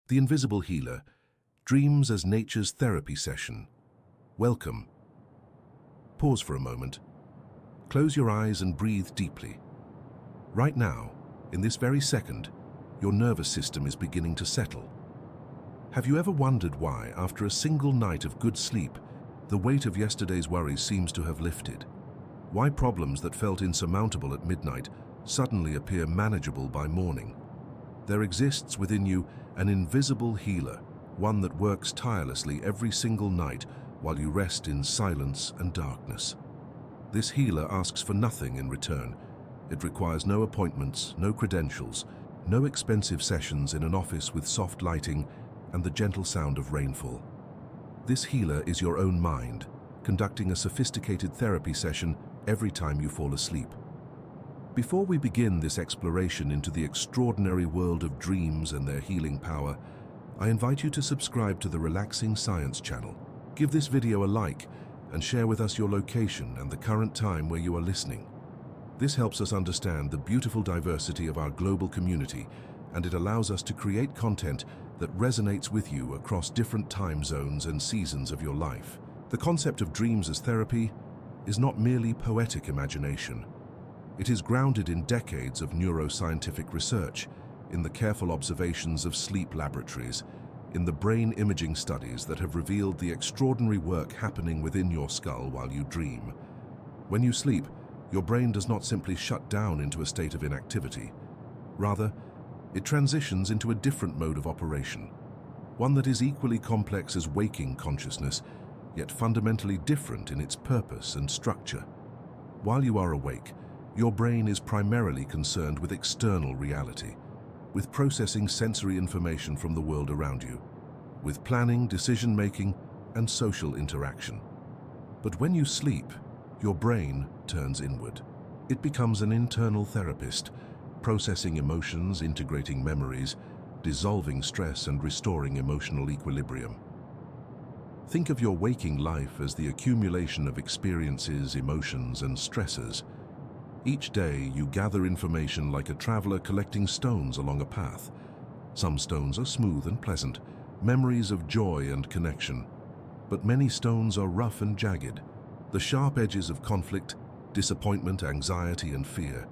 The Invisible Healer, Dreams as Nature's Therapy Session. Welcome. Pause for a moment. Close your eyes and breathe deeply. Right now, in this very second, your nervous system is beginning to settle. Have you ever wondered why, after a single night of good sleep, the weight of yesterday's worries seems to have lifted? Why problems that felt insurmountable at midnight suddenly appear manageable by morning? There exists within you an invisible healer, one that works tirelessly every single night while you rest in silence and darkness. This healer asks for nothing in return. It requires no appointments, no credentials, no expensive sessions in an office with soft lighting and the gentle sound of rainfall. This healer is your own mind, conducting a sophisticated therapy session every time you fall asleep. Before we begin this exploration into the extraordinary world of dreams and their healing power, I invite you to subscribe to the Relaxing Science channel. Give this video a like and share with us your location and the current time where you are listening. This helps us understand the beautiful diversity of our global community, and it allows us to create content that resonates with you across different time zones and seasons of your life. The concept of dreams as therapy is not merely poetic imagination. It is grounded in decades of neuroscientific research, in the careful observations of sleep laboratories, in the brain imaging studies that have revealed the extraordinary work happening within your skull while you dream. When you sleep, your brain does not simply shut down into a state of inactivity. Rather, it transitions into a different mode of operation, one that is equally complex as waking consciousness, yet fundamentally different in its purpose and structure. While you are awake, your brain is primarily concerned with external reality, with processing sensory information from the world around you, with planning, decision-making, and social interaction. But when you sleep, your brain turns inward. It becomes an internal therapist, processing emotions, integrating memories, dissolving stress, and restoring emotional equilibrium. Think of your waking life as the accumulation of experiences, emotions, and stresses. Each day, you gather information like a traveler collecting stones along a path. Some stones are smooth and pleasant, memories of joy and connection. But many stones are rough and jagged, the sharp edges of conflict, disappointment, anxiety, and fear.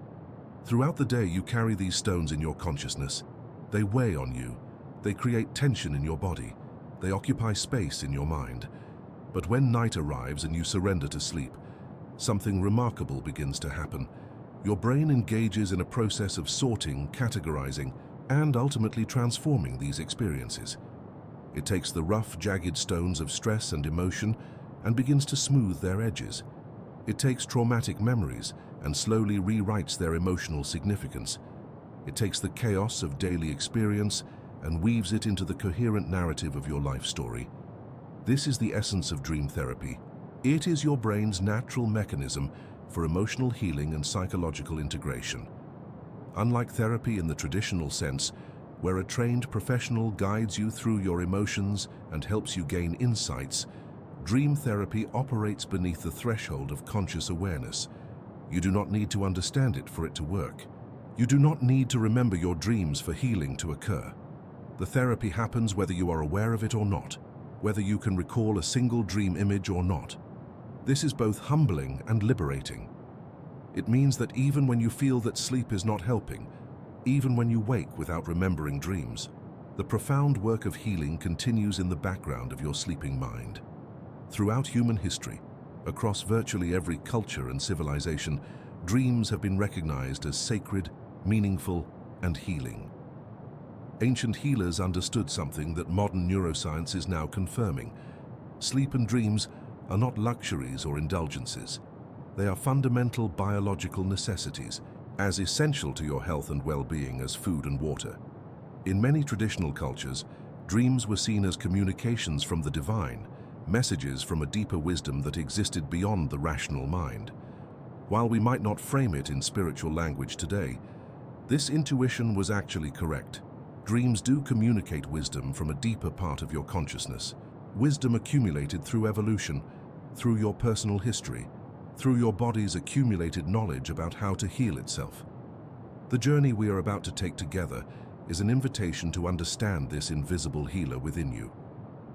Throughout the day, you carry these stones in your consciousness. They weigh on you. They create tension in your body. They occupy space in your mind. But when night arrives and you surrender to sleep, something remarkable begins to happen. Your brain engages in a process of sorting, categorizing, and ultimately transforming these experiences. It takes the rough, jagged stones of stress and emotion and begins to smooth their edges. It takes traumatic memories and slowly rewrites their emotional significance. It takes the chaos of daily experience and weaves it into the coherent narrative of your life story. This is the essence of dream therapy. It is your brain's natural mechanism for emotional healing and psychological integration. Unlike therapy in the traditional sense, where a trained professional guides you through your emotions and helps you gain insights, dream therapy operates beneath the threshold of conscious awareness. You do not need to understand it for it to work. You do not need to remember your dreams for healing to occur. The therapy happens whether you are aware of it or not, whether you can recall a single dream image or not. This is both humbling and liberating. It means that even when you feel that sleep is not helping, even when you wake without remembering dreams, the profound work of healing continues in the background of your sleeping mind. Throughout human history, across virtually every culture and civilization, dreams have been recognized as sacred, meaningful, and healing. Ancient healers understood something that modern neuroscience is now confirming. Sleep and dreams are not luxuries or indulgences. They are fundamental biological necessities, as essential to your health and well-being as food and water. In many traditional cultures, dreams were seen as communications from the divine, messages from a deeper wisdom that existed beyond the rational mind. While we might not frame it in spiritual language today, this intuition was actually correct. Dreams do communicate wisdom from a deeper part of your consciousness, wisdom accumulated through evolution, through your personal history, through your body's accumulated knowledge about how to heal itself. The journey we are about to take together is an invitation to understand this invisible healer within you.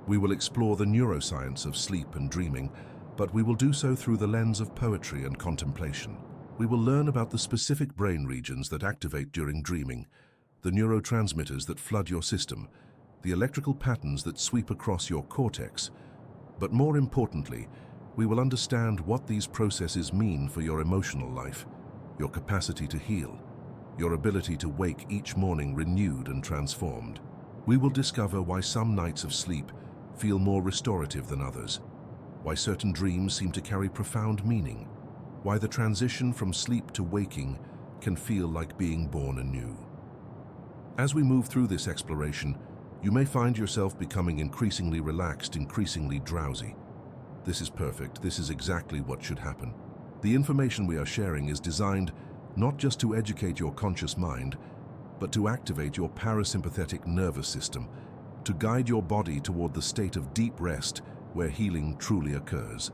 We will explore the neuroscience of sleep and dreaming, but we will do so through the lens of poetry and contemplation. We will learn about the specific brain regions that activate during dreaming, the neurotransmitters that flood your system, the electrical patterns that sweep across your cortex. But more importantly, we will understand what these processes mean for your emotional life, your capacity to heal, your ability to wake each morning renewed and transformed. We will discover why some nights of sleep feel more restorative than others, why certain dreams seem to carry profound meaning, why the transition from sleep to waking can feel like being born anew. As we move through this exploration, you may find yourself becoming increasingly relaxed, increasingly drowsy. This is perfect. This is exactly what should happen. The information we are sharing is designed not just to educate your conscious mind, but to activate your parasympathetic nervous system, to guide your body toward the state of deep rest where healing truly occurs.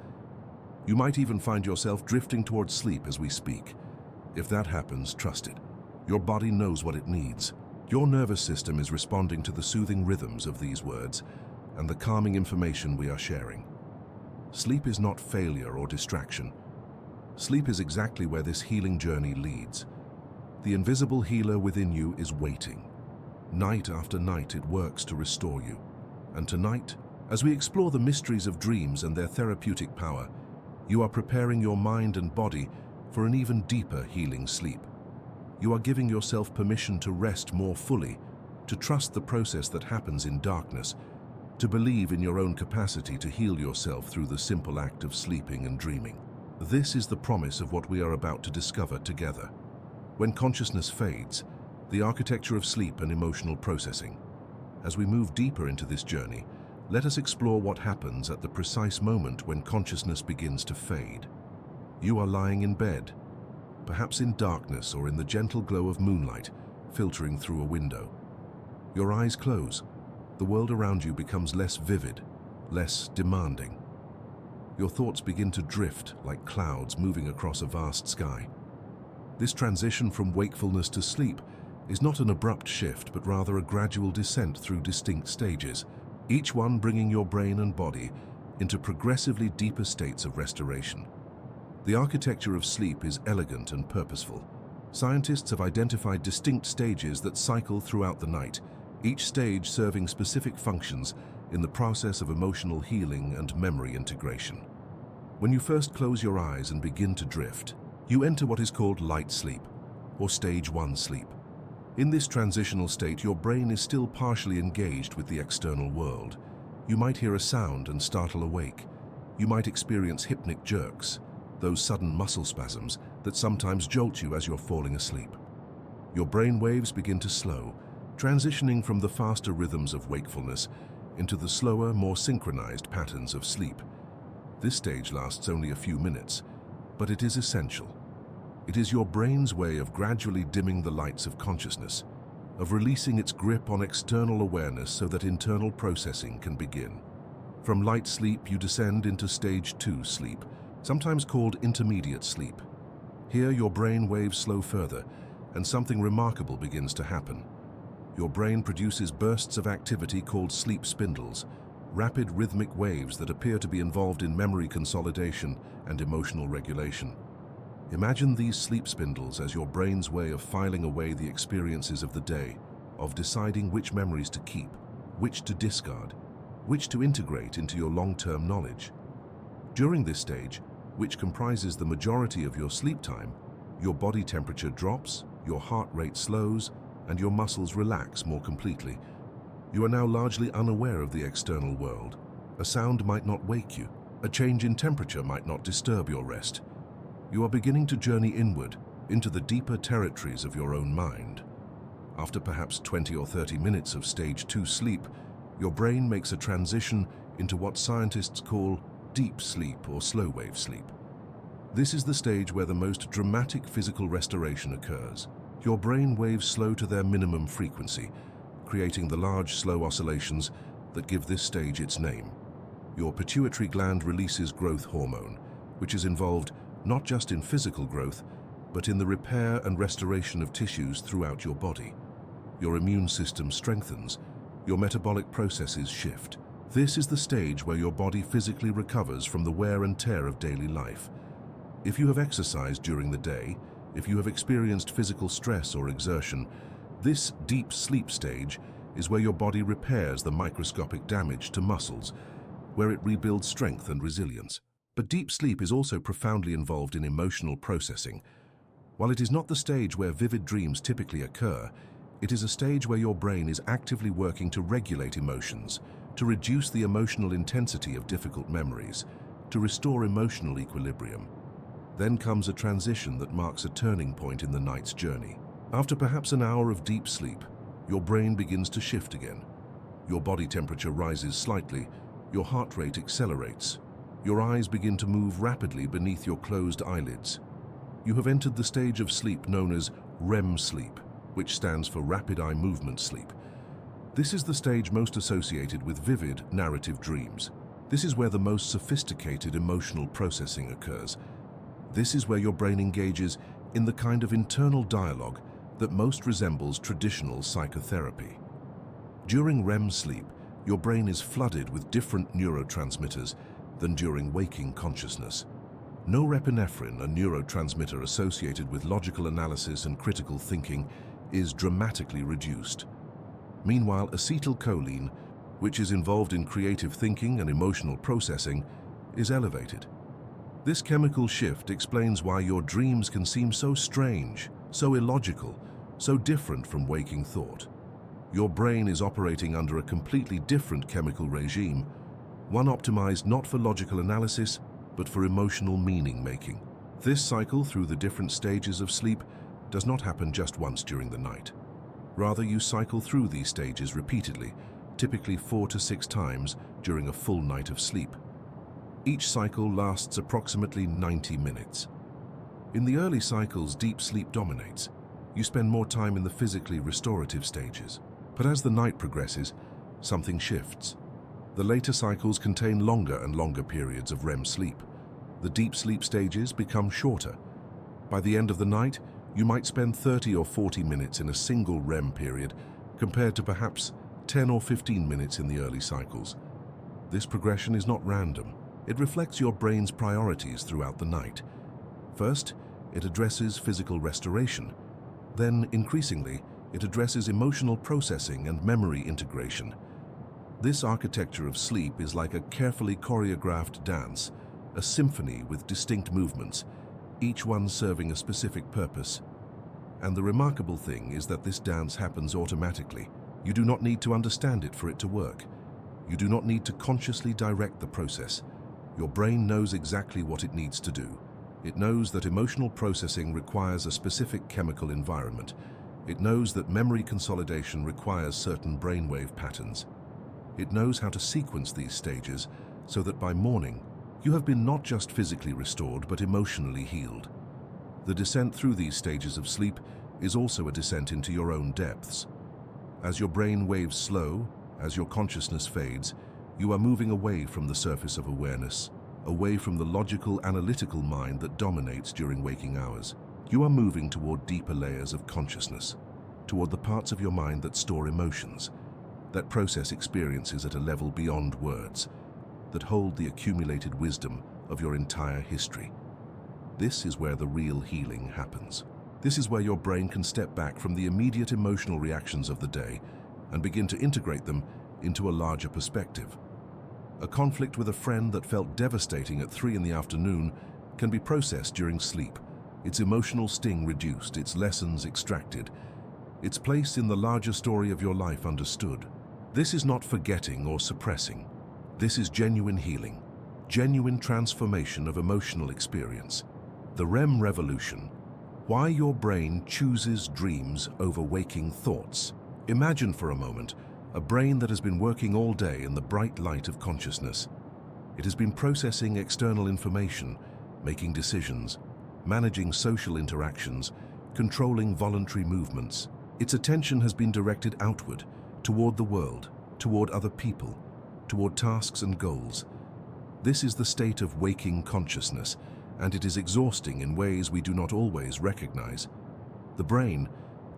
You might even find yourself drifting towards sleep as we speak. If that happens, trust it. Your body knows what it needs. Your nervous system is responding to the soothing rhythms of these words and the calming information we are sharing. Sleep is not failure or distraction. Sleep is exactly where this healing journey leads. The invisible healer within you is waiting. Night after night it works to restore you. And tonight, as we explore the mysteries of dreams and their therapeutic power, you are preparing your mind and body for an even deeper healing sleep. You are giving yourself permission to rest more fully, to trust the process that happens in darkness, to believe in your own capacity to heal yourself through the simple act of sleeping and dreaming. This is the promise of what we are about to discover together. When consciousness fades, the architecture of sleep and emotional processing. As we move deeper into this journey, let us explore what happens at the precise moment when consciousness begins to fade. You are lying in bed, perhaps in darkness or in the gentle glow of moonlight filtering through a window. Your eyes close. The world around you becomes less vivid, less demanding. Your thoughts begin to drift like clouds moving across a vast sky. This transition from wakefulness to sleep is not an abrupt shift, but rather a gradual descent through distinct stages, each one bringing your brain and body into progressively deeper states of restoration. The architecture of sleep is elegant and purposeful. Scientists have identified distinct stages that cycle throughout the night, each stage serving specific functions in the process of emotional healing and memory integration. When you first close your eyes and begin to drift, you enter what is called light sleep, or stage 1 sleep. In this transitional state, your brain is still partially engaged with the external world. You might hear a sound and startle awake. You might experience hypnic jerks, those sudden muscle spasms that sometimes jolt you as you're falling asleep. Your brain waves begin to slow, transitioning from the faster rhythms of wakefulness into the slower, more synchronized patterns of sleep. This stage lasts only a few minutes, but it is essential. It is your brain's way of gradually dimming the lights of consciousness, of releasing its grip on external awareness so that internal processing can begin. From light sleep, you descend into stage 2 sleep, sometimes called intermediate sleep. Here, your brain waves slow further, and something remarkable begins to happen. Your brain produces bursts of activity called sleep spindles, rapid rhythmic waves that appear to be involved in memory consolidation and emotional regulation. Imagine these sleep spindles as your brain's way of filing away the experiences of the day, of deciding which memories to keep, which to discard, which to integrate into your long-term knowledge. During this stage, which comprises the majority of your sleep time, your body temperature drops, your heart rate slows, and your muscles relax more completely. You are now largely unaware of the external world. A sound might not wake you. A change in temperature might not disturb your rest. You are beginning to journey inward, into the deeper territories of your own mind. After perhaps 20 or 30 minutes of stage 2 sleep, your brain makes a transition into what scientists call deep sleep or slow-wave sleep. This is the stage where the most dramatic physical restoration occurs. Your brain waves slow to their minimum frequency, creating the large, slow oscillations that give this stage its name. Your pituitary gland releases growth hormone, which is involved not just in physical growth, but in the repair and restoration of tissues throughout your body. your immune system strengthens, your metabolic processes shift. This is the stage where your body physically recovers from the wear and tear of daily life. If you have exercised during the day, if you have experienced physical stress or exertion, this deep sleep stage is where your body repairs the microscopic damage to muscles, where it rebuilds strength and resilience. But deep sleep is also profoundly involved in emotional processing. While it is not the stage where vivid dreams typically occur, it is a stage where your brain is actively working to regulate emotions, to reduce the emotional intensity of difficult memories, to restore emotional equilibrium. Then comes a transition that marks a turning point in the night's journey. After perhaps an hour of deep sleep, your brain begins to shift again. Your body temperature rises slightly, your heart rate accelerates, your eyes begin to move rapidly beneath your closed eyelids. You have entered the stage of sleep known as REM sleep, which stands for rapid eye movement sleep. This is the stage most associated with vivid narrative dreams. This is where the most sophisticated emotional processing occurs. This is where your brain engages in the kind of internal dialogue that most resembles traditional psychotherapy. During REM sleep, your brain is flooded with different neurotransmitters than during waking consciousness. Norepinephrine, a neurotransmitter associated with logical analysis and critical thinking, is dramatically reduced. Meanwhile, acetylcholine, which is involved in creative thinking and emotional processing, is elevated. This chemical shift explains why your dreams can seem so strange, so illogical, so different from waking thought. Your brain is operating under a completely different chemical regime, one optimized not for logical analysis, but for emotional meaning-making. This cycle through the different stages of sleep does not happen just once during the night. Rather, you cycle through these stages repeatedly, typically 4 to 6 times during a full night of sleep. Each cycle lasts approximately 90 minutes. In the early cycles, deep sleep dominates. You spend more time in the physically restorative stages. But as the night progresses, something shifts. The later cycles contain longer and longer periods of REM sleep. The deep sleep stages become shorter. By the end of the night, you might spend 30 or 40 minutes in a single REM period, compared to perhaps 10 or 15 minutes in the early cycles. This progression is not random. It reflects your brain's priorities throughout the night. First, it addresses physical restoration. Then, increasingly, it addresses emotional processing and memory integration. This architecture of sleep is like a carefully choreographed dance, a symphony with distinct movements, each one serving a specific purpose. And the remarkable thing is that this dance happens automatically. You do not need to understand it for it to work. You do not need to consciously direct the process. Your brain knows exactly what it needs to do. It knows that emotional processing requires a specific chemical environment. It knows that memory consolidation requires certain brainwave patterns. It knows how to sequence these stages so that by morning, you have been not just physically restored, but emotionally healed. The descent through these stages of sleep is also a descent into your own depths. As your brain waves slow, as your consciousness fades, you are moving away from the surface of awareness, away from the logical, analytical mind that dominates during waking hours. You are moving toward deeper layers of consciousness, toward the parts of your mind that store emotions, that process experiences at a level beyond words, that hold the accumulated wisdom of your entire history. This is where the real healing happens. This is where your brain can step back from the immediate emotional reactions of the day and begin to integrate them into a larger perspective. A conflict with a friend that felt devastating at 3 in the afternoon can be processed during sleep, its emotional sting reduced, its lessons extracted, its place in the larger story of your life understood. This is not forgetting or suppressing. This is genuine healing, genuine transformation of emotional experience. The REM Revolution. Why your brain chooses dreams over waking thoughts. Imagine for a moment a brain that has been working all day in the bright light of consciousness. It has been processing external information, making decisions, managing social interactions, controlling voluntary movements. Its attention has been directed outward, toward the world, toward other people, toward tasks and goals. This is the state of waking consciousness, and it is exhausting in ways we do not always recognize. The brain,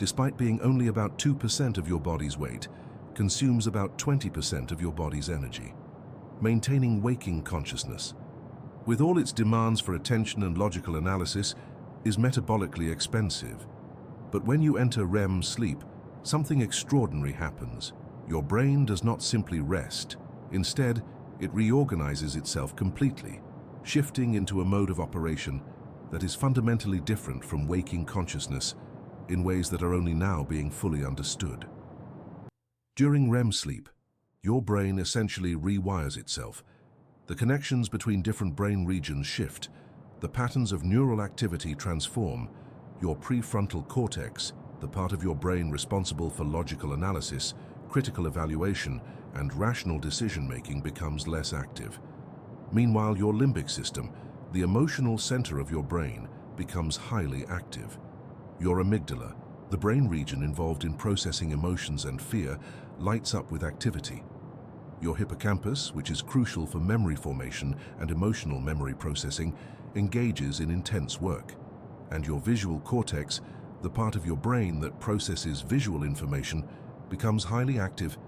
despite being only about 2% of your body's weight, consumes about 20% of your body's energy. Maintaining waking consciousness, with all its demands for attention and logical analysis, is metabolically expensive. But when you enter REM sleep, something extraordinary happens. Your brain does not simply rest. Instead, it reorganizes itself completely, shifting into a mode of operation that is fundamentally different from waking consciousness in ways that are only now being fully understood. During REM sleep, your brain essentially rewires itself. The connections between different brain regions shift, the patterns of neural activity transform, your prefrontal cortex, the part of your brain responsible for logical analysis, critical evaluation, and rational decision-making, becomes less active. Meanwhile, your limbic system, the emotional center of your brain, becomes highly active. Your amygdala, the brain region involved in processing emotions and fear, lights up with activity. Your hippocampus, which is crucial for memory formation and emotional memory processing, engages in intense work. And your visual cortex, the part of your brain that processes visual information, becomes highly active,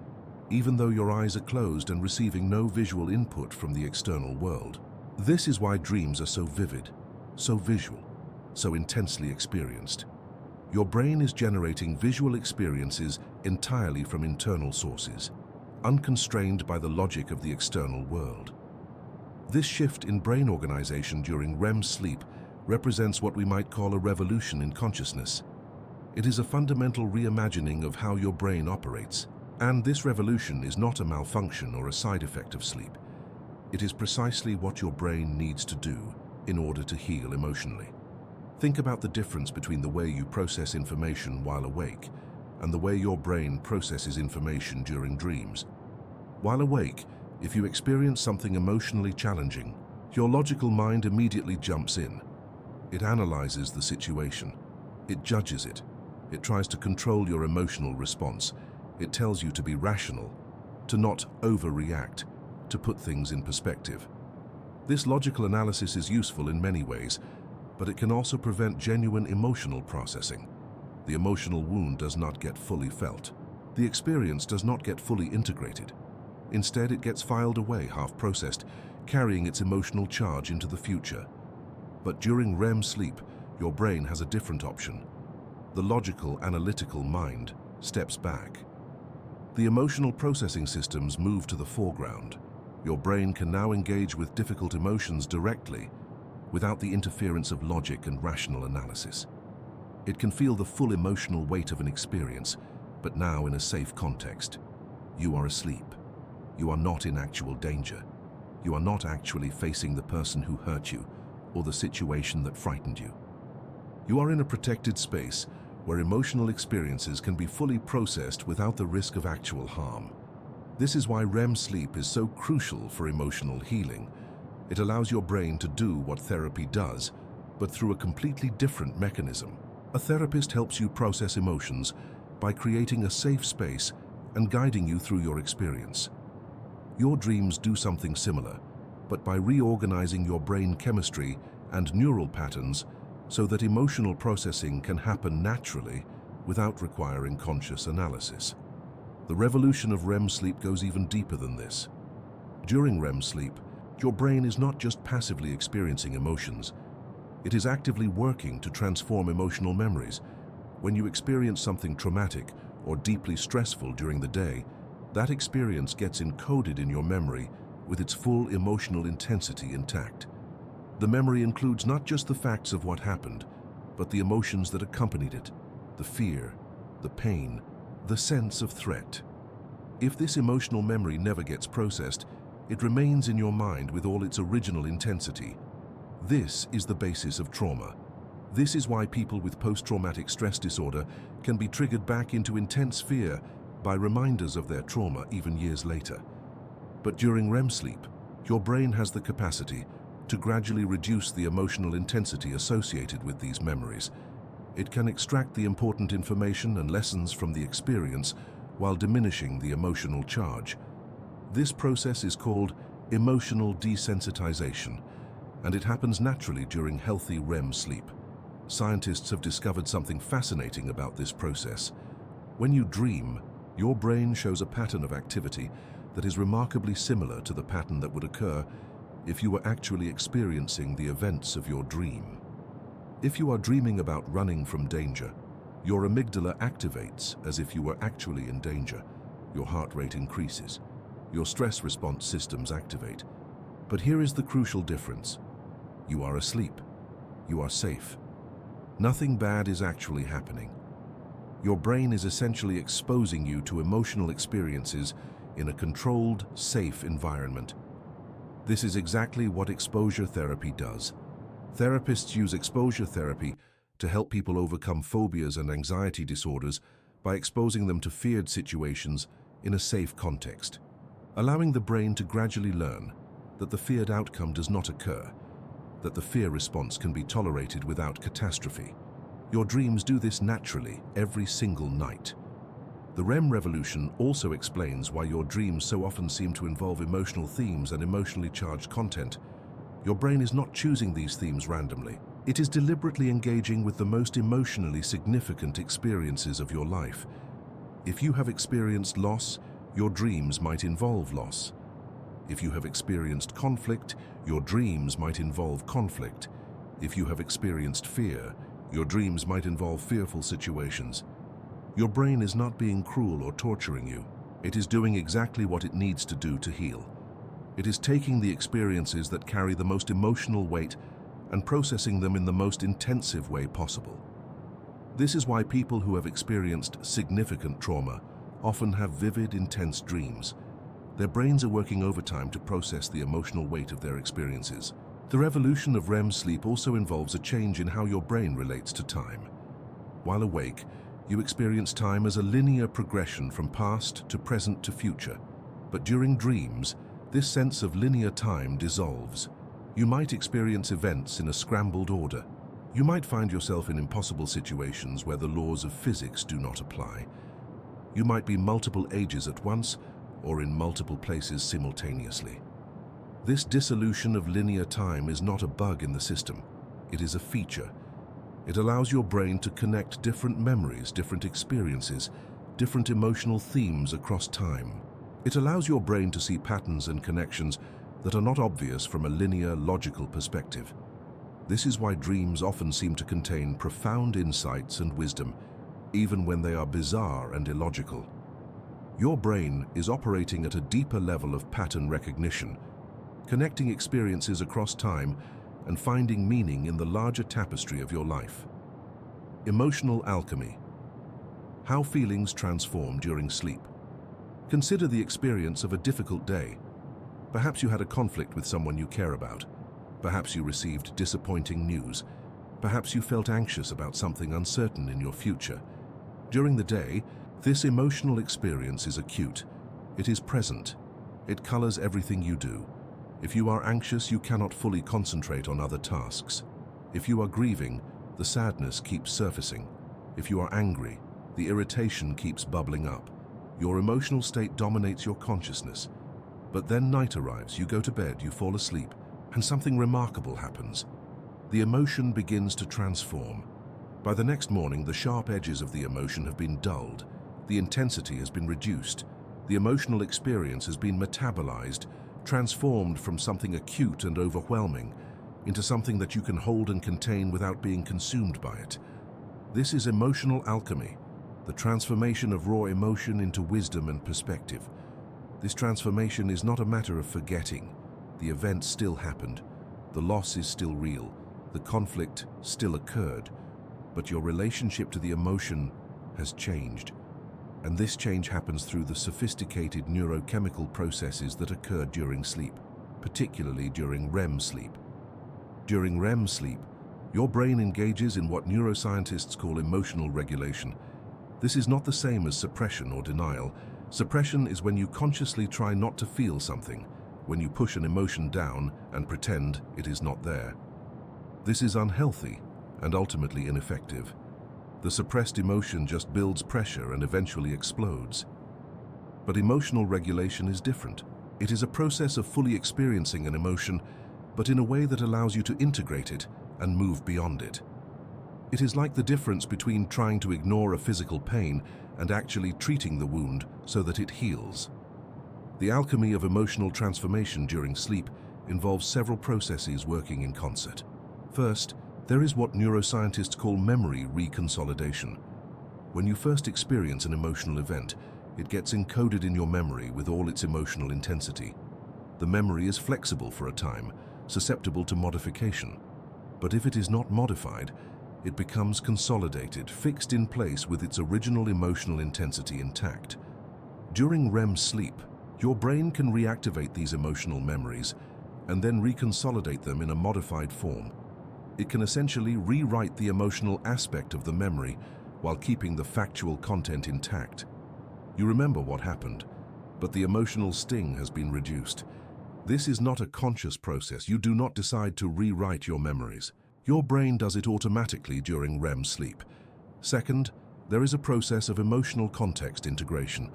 even though your eyes are closed and receiving no visual input from the external world. This is why dreams are so vivid, so visual, so intensely experienced. Your brain is generating visual experiences entirely from internal sources, unconstrained by the logic of the external world. This shift in brain organization during REM sleep represents what we might call a revolution in consciousness. It is a fundamental reimagining of how your brain operates, and this revolution is not a malfunction or a side effect of sleep. It is precisely what your brain needs to do in order to heal emotionally. Think about the difference between the way you process information while awake and the way your brain processes information during dreams. While awake, if you experience something emotionally challenging, your logical mind immediately jumps in. It analyzes the situation. It judges it. It tries to control your emotional response. It tells you to be rational, to not overreact, to put things in perspective. This logical analysis is useful in many ways, but it can also prevent genuine emotional processing. The emotional wound does not get fully felt. The experience does not get fully integrated. Instead, it gets filed away, half-processed, carrying its emotional charge into the future. But during REM sleep, your brain has a different option. The logical, analytical mind steps back. The emotional processing systems move to the foreground. Your brain can now engage with difficult emotions directly, without the interference of logic and rational analysis. It can feel the full emotional weight of an experience, but now in a safe context. You are asleep. You are not in actual danger. You are not actually facing the person who hurt you or the situation that frightened you. You are in a protected space where emotional experiences can be fully processed without the risk of actual harm. This is why REM sleep is so crucial for emotional healing. It allows your brain to do what therapy does, but through a completely different mechanism. A therapist helps you process emotions by creating a safe space and guiding you through your experience. Your dreams do something similar, but by reorganizing your brain chemistry and neural patterns so that emotional processing can happen naturally without requiring conscious analysis. The revolution of REM sleep goes even deeper than this. During REM sleep, your brain is not just passively experiencing emotions, it is actively working to transform emotional memories. When you experience something traumatic or deeply stressful during the day, that experience gets encoded in your memory with its full emotional intensity intact. The memory includes not just the facts of what happened, but the emotions that accompanied it, the fear, the pain, the sense of threat. If this emotional memory never gets processed, it remains in your mind with all its original intensity. This is the basis of trauma. This is why people with post-traumatic stress disorder can be triggered back into intense fear by reminders of their trauma even years later. But during REM sleep, your brain has the capacity to gradually reduce the emotional intensity associated with these memories. It can extract the important information and lessons from the experience while diminishing the emotional charge. This process is called emotional desensitization, and it happens naturally during healthy REM sleep. scientists have discovered something fascinating about this process. When you dream, your brain shows a pattern of activity that is remarkably similar to the pattern that would occur if you were actually experiencing the events of your dream. If you are dreaming about running from danger, your amygdala activates as if you were actually in danger. Your heart rate increases. Your stress response systems activate. But here is the crucial difference. You are asleep. You are safe. Nothing bad is actually happening. Your brain is essentially exposing you to emotional experiences in a controlled, safe environment. This is exactly what exposure therapy does. Therapists use exposure therapy to help people overcome phobias and anxiety disorders by exposing them to feared situations in a safe context, allowing the brain to gradually learn that the feared outcome does not occur, that the fear response can be tolerated without catastrophe. Your dreams do this naturally every single night. The REM Revolution also explains why your dreams so often seem to involve emotional themes and emotionally charged content. Your brain is not choosing these themes randomly. It is deliberately engaging with the most emotionally significant experiences of your life. If you have experienced loss, your dreams might involve loss. If you have experienced conflict, your dreams might involve conflict. If you have experienced fear, your dreams might involve fearful situations. Your brain is not being cruel or torturing you. It is doing exactly what it needs to do to heal. It is taking the experiences that carry the most emotional weight and processing them in the most intensive way possible. This is why people who have experienced significant trauma often have vivid, intense dreams. Their brains are working overtime to process the emotional weight of their experiences. The revolution of REM sleep also involves a change in how your brain relates to time. While awake, you experience time as a linear progression from past to present to future. But during dreams, this sense of linear time dissolves. You might experience events in a scrambled order. You might find yourself in impossible situations where the laws of physics do not apply. You might be multiple ages at once or in multiple places simultaneously. This dissolution of linear time is not a bug in the system. It is a feature. It allows your brain to connect different memories, different experiences, different emotional themes across time. It allows your brain to see patterns and connections that are not obvious from a linear, logical perspective. This is why dreams often seem to contain profound insights and wisdom, even when they are bizarre and illogical. Your brain is operating at a deeper level of pattern recognition, connecting experiences across time and finding meaning in the larger tapestry of your life. Emotional alchemy. How feelings transform during sleep. Consider the experience of a difficult day. Perhaps you had a conflict with someone you care about. Perhaps you received disappointing news. Perhaps you felt anxious about something uncertain in your future. During the day, this emotional experience is acute. It is present. It colors everything you do. If you are anxious, you cannot fully concentrate on other tasks. If you are grieving, the sadness keeps surfacing. If you are angry, the irritation keeps bubbling up. Your emotional state dominates your consciousness. But then night arrives, you go to bed, you fall asleep, and something remarkable happens. The emotion begins to transform. By the next morning, the sharp edges of the emotion have been dulled. The intensity has been reduced. The emotional experience has been metabolized, transformed from something acute and overwhelming into something that you can hold and contain without being consumed by it. This is emotional alchemy, the transformation of raw emotion into wisdom and perspective. This transformation is not a matter of forgetting. The event still happened. The loss is still real. The conflict still occurred. But your relationship to the emotion has changed. And this change happens through the sophisticated neurochemical processes that occur during sleep, particularly during REM sleep. During REM sleep, your brain engages in what neuroscientists call emotional regulation. This is not the same as suppression or denial. Suppression is when you consciously try not to feel something, when you push an emotion down and pretend it is not there. This is unhealthy and ultimately ineffective. The suppressed emotion just builds pressure and eventually explodes. But emotional regulation is different. It is a process of fully experiencing an emotion, but in a way that allows you to integrate it and move beyond it. It is like the difference between trying to ignore a physical pain and actually treating the wound so that it heals. The alchemy of emotional transformation during sleep involves several processes working in concert. First, there is what neuroscientists call memory reconsolidation. When you first experience an emotional event, it gets encoded in your memory with all its emotional intensity. The memory is flexible for a time, susceptible to modification. But if it is not modified, it becomes consolidated, fixed in place with its original emotional intensity intact. During REM sleep, your brain can reactivate these emotional memories and then reconsolidate them in a modified form. It can essentially rewrite the emotional aspect of the memory while keeping the factual content intact. You remember what happened, but the emotional sting has been reduced. This is not a conscious process. You do not decide to rewrite your memories. Your brain does it automatically during REM sleep. Second, there is a process of emotional context integration.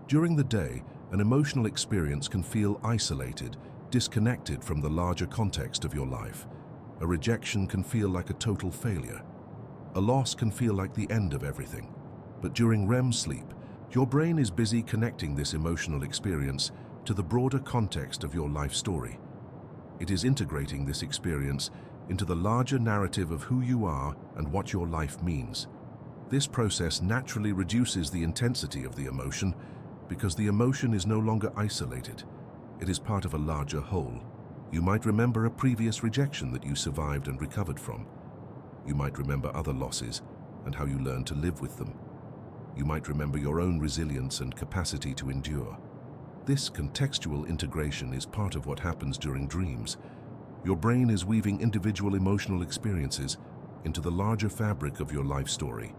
During the day, an emotional experience can feel isolated, disconnected from the larger context of your life. A rejection can feel like a total failure. A loss can feel like the end of everything. But during REM sleep, your brain is busy connecting this emotional experience to the broader context of your life story. It is integrating this experience into the larger narrative of who you are and what your life means. This process naturally reduces the intensity of the emotion because the emotion is no longer isolated. It is part of a larger whole. You might remember a previous rejection that you survived and recovered from. You might remember other losses and how you learned to live with them. You might remember your own resilience and capacity to endure. This contextual integration is part of what happens during dreams. Your brain is weaving individual emotional experiences into the larger fabric of your life story.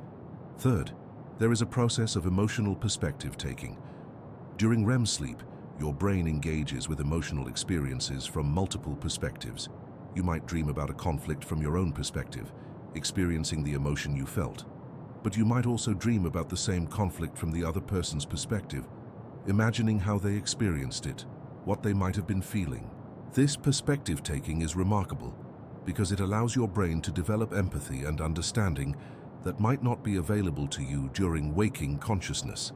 Third, there is a process of emotional perspective taking. During REM sleep, your brain engages with emotional experiences from multiple perspectives. You might dream about a conflict from your own perspective, experiencing the emotion you felt. But you might also dream about the same conflict from the other person's perspective, imagining how they experienced it, what they might have been feeling. This perspective taking is remarkable because it allows your brain to develop empathy and understanding that might not be available to you during waking consciousness.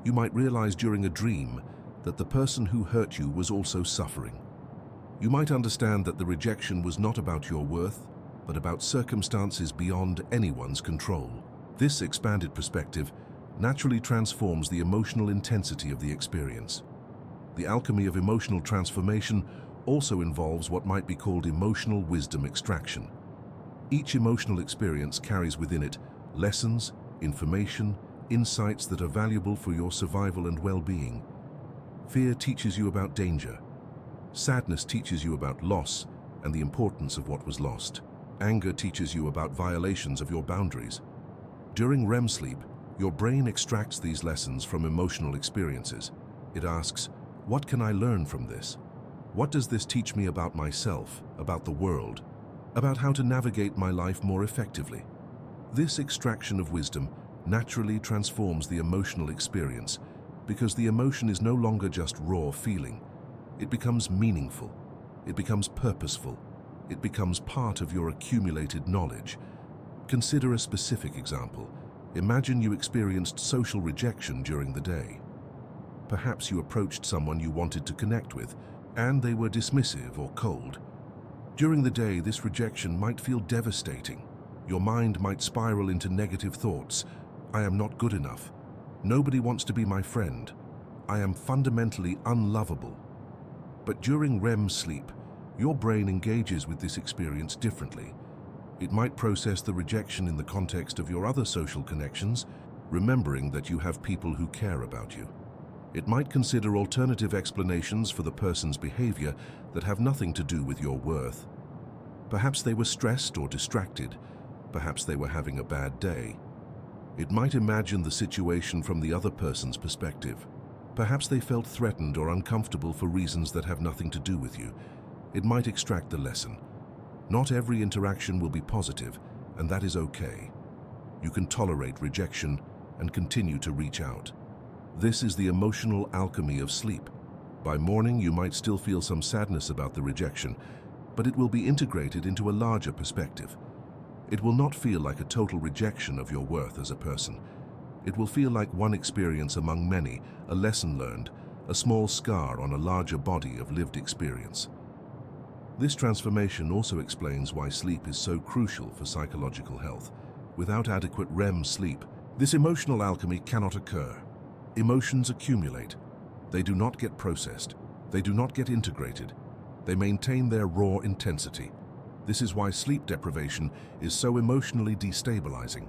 You might realize during a dream that the person who hurt you was also suffering. You might understand that the rejection was not about your worth, but about circumstances beyond anyone's control. This expanded perspective naturally transforms the emotional intensity of the experience. The alchemy of emotional transformation also involves what might be called emotional wisdom extraction. Each emotional experience carries within it lessons, information, insights that are valuable for your survival and well-being. Fear teaches you about danger. Sadness teaches you about loss and the importance of what was lost. Anger teaches you about violations of your boundaries. During REM sleep, your brain extracts these lessons from emotional experiences. It asks, what can I learn from this? What does this teach me about myself, about the world, about how to navigate my life more effectively? This extraction of wisdom naturally transforms the emotional experience because the emotion is no longer just raw feeling. It becomes meaningful. It becomes purposeful. It becomes part of your accumulated knowledge. Consider a specific example. Imagine you experienced social rejection during the day. Perhaps you approached someone you wanted to connect with, and they were dismissive or cold. During the day, this rejection might feel devastating. Your mind might spiral into negative thoughts. I am not good enough. Nobody wants to be my friend. I am fundamentally unlovable. But during REM sleep, your brain engages with this experience differently. It might process the rejection in the context of your other social connections, remembering that you have people who care about you. It might consider alternative explanations for the person's behavior that have nothing to do with your worth. Perhaps they were stressed or distracted. Perhaps they were having a bad day. It might imagine the situation from the other person's perspective. Perhaps they felt threatened or uncomfortable for reasons that have nothing to do with you. It might extract the lesson. Not every interaction will be positive, and that is okay. You can tolerate rejection and continue to reach out. This is the emotional alchemy of sleep. By morning, you might still feel some sadness about the rejection, but it will be integrated into a larger perspective. It will not feel like a total rejection of your worth as a person. It will feel like one experience among many, a lesson learned, a small scar on a larger body of lived experience. This transformation also explains why sleep is so crucial for psychological health. Without adequate REM sleep, this emotional alchemy cannot occur. Emotions accumulate. They do not get processed. They do not get integrated. They maintain their raw intensity. This is why sleep deprivation is so emotionally destabilizing.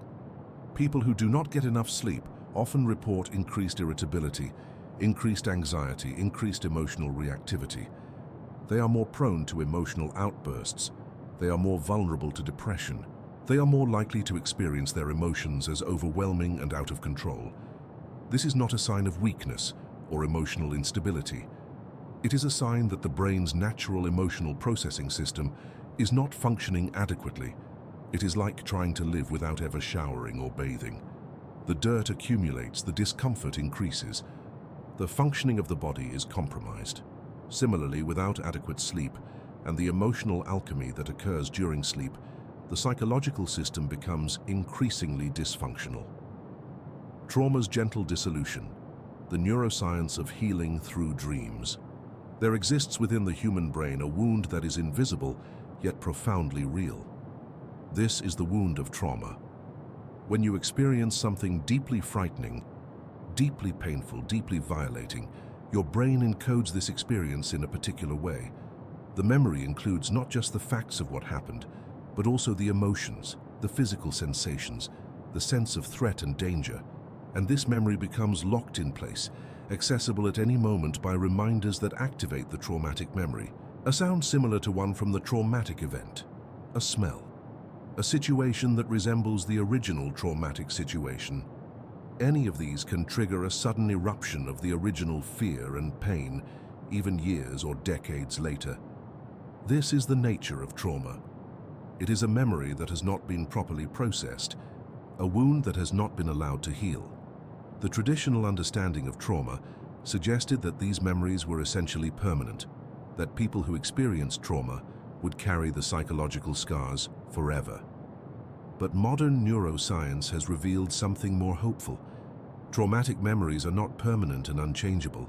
People who do not get enough sleep often report increased irritability, increased anxiety, increased emotional reactivity. They are more prone to emotional outbursts. They are more vulnerable to depression. They are more likely to experience their emotions as overwhelming and out of control. This is not a sign of weakness or emotional instability. It is a sign that the brain's natural emotional processing system is not functioning adequately. It is like trying to live without ever showering or bathing. The dirt accumulates, the discomfort increases. The functioning of the body is compromised. Similarly, without adequate sleep and the emotional alchemy that occurs during sleep, the psychological system becomes increasingly dysfunctional. Trauma's gentle dissolution, the neuroscience of healing through dreams. There exists within the human brain a wound that is invisible, yet profoundly real. This is the wound of trauma. When you experience something deeply frightening, deeply painful, deeply violating, your brain encodes this experience in a particular way. The memory includes not just the facts of what happened, but also the emotions, the physical sensations, the sense of threat and danger. And this memory becomes locked in place, accessible at any moment by reminders that activate the traumatic memory. A sound similar to one from the traumatic event. A smell. A situation that resembles the original traumatic situation. Any of these can trigger a sudden eruption of the original fear and pain, even years or decades later. This is the nature of trauma. It is a memory that has not been properly processed, a wound that has not been allowed to heal. The traditional understanding of trauma suggested that these memories were essentially permanent, that people who experienced trauma would carry the psychological scars forever. But modern neuroscience has revealed something more hopeful. Traumatic memories are not permanent and unchangeable.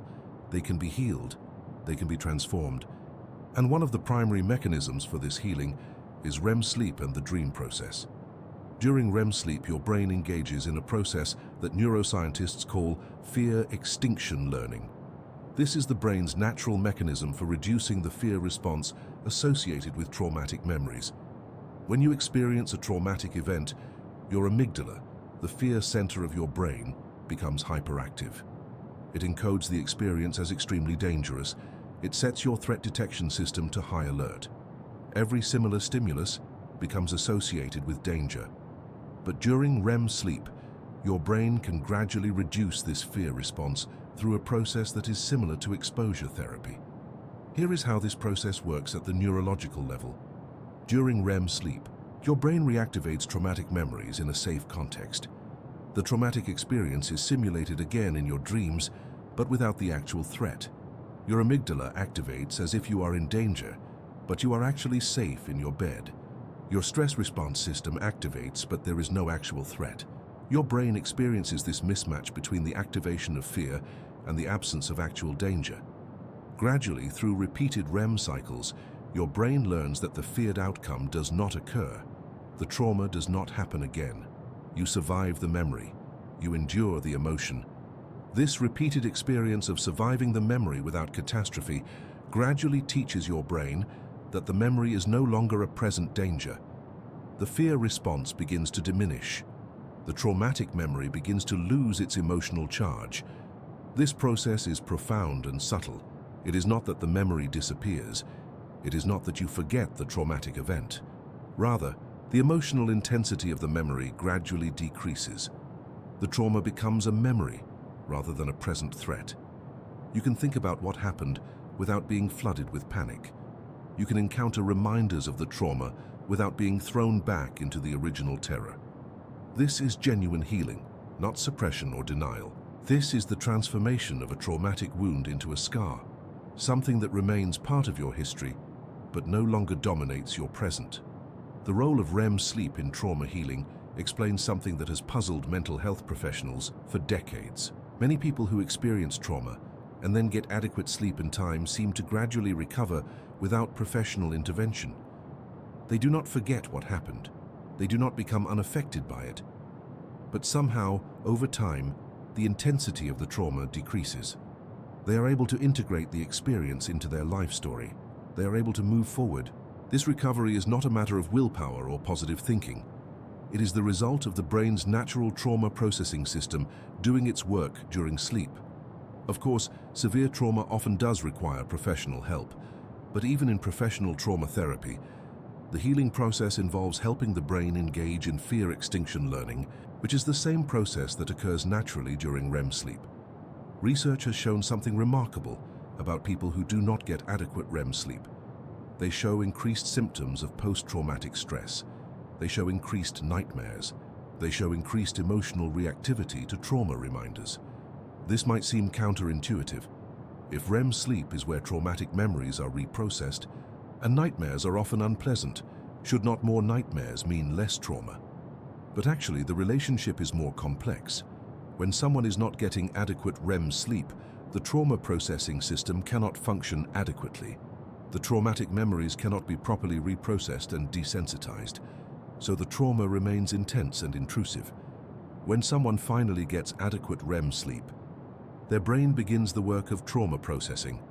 They can be healed, they can be transformed. And one of the primary mechanisms for this healing is REM sleep and the dream process. During REM sleep, your brain engages in a process that neuroscientists call fear extinction learning. This is the brain's natural mechanism for reducing the fear response associated with traumatic memories. When you experience a traumatic event, your amygdala, the fear center of your brain, becomes hyperactive. It encodes the experience as extremely dangerous. It sets your threat detection system to high alert. Every similar stimulus becomes associated with danger. But during REM sleep, your brain can gradually reduce this fear response through a process that is similar to exposure therapy. Here is how this process works at the neurological level. During REM sleep, your brain reactivates traumatic memories in a safe context. The traumatic experience is simulated again in your dreams, but without the actual threat. Your amygdala activates as if you are in danger, but you are actually safe in your bed. Your stress response system activates, but there is no actual threat. Your brain experiences this mismatch between the activation of fear and the absence of actual danger. Gradually, through repeated REM cycles, your brain learns that the feared outcome does not occur. The trauma does not happen again. You survive the memory. You endure the emotion. This repeated experience of surviving the memory without catastrophe gradually teaches your brain that the memory is no longer a present danger. The fear response begins to diminish. The traumatic memory begins to lose its emotional charge. This process is profound and subtle. It is not that the memory disappears. It is not that you forget the traumatic event. Rather, the emotional intensity of the memory gradually decreases. The trauma becomes a memory rather than a present threat. You can think about what happened without being flooded with panic. You can encounter reminders of the trauma without being thrown back into the original terror. This is genuine healing, not suppression or denial. This is the transformation of a traumatic wound into a scar, something that remains part of your history, but no longer dominates your present. The role of REM sleep in trauma healing explains something that has puzzled mental health professionals for decades. Many people who experience trauma and then get adequate sleep in time seem to gradually recover without professional intervention. They do not forget what happened. They do not become unaffected by it. But somehow, over time, the intensity of the trauma decreases. They are able to integrate the experience into their life story. They are able to move forward. This recovery is not a matter of willpower or positive thinking. It is the result of the brain's natural trauma processing system doing its work during sleep. Of course, severe trauma often does require professional help, but even in professional trauma therapy, the healing process involves helping the brain engage in fear extinction learning, which is the same process that occurs naturally during REM sleep. Research has shown something remarkable about people who do not get adequate REM sleep. They show increased symptoms of post-traumatic stress. They show increased nightmares. They show increased emotional reactivity to trauma reminders. This might seem counterintuitive. If REM sleep is where traumatic memories are reprocessed, and nightmares are often unpleasant, should not more nightmares mean less trauma? But actually, the relationship is more complex. When someone is not getting adequate REM sleep, the trauma processing system cannot function adequately. The traumatic memories cannot be properly reprocessed and desensitized, so the trauma remains intense and intrusive. When someone finally gets adequate REM sleep, their brain begins the work of trauma processing,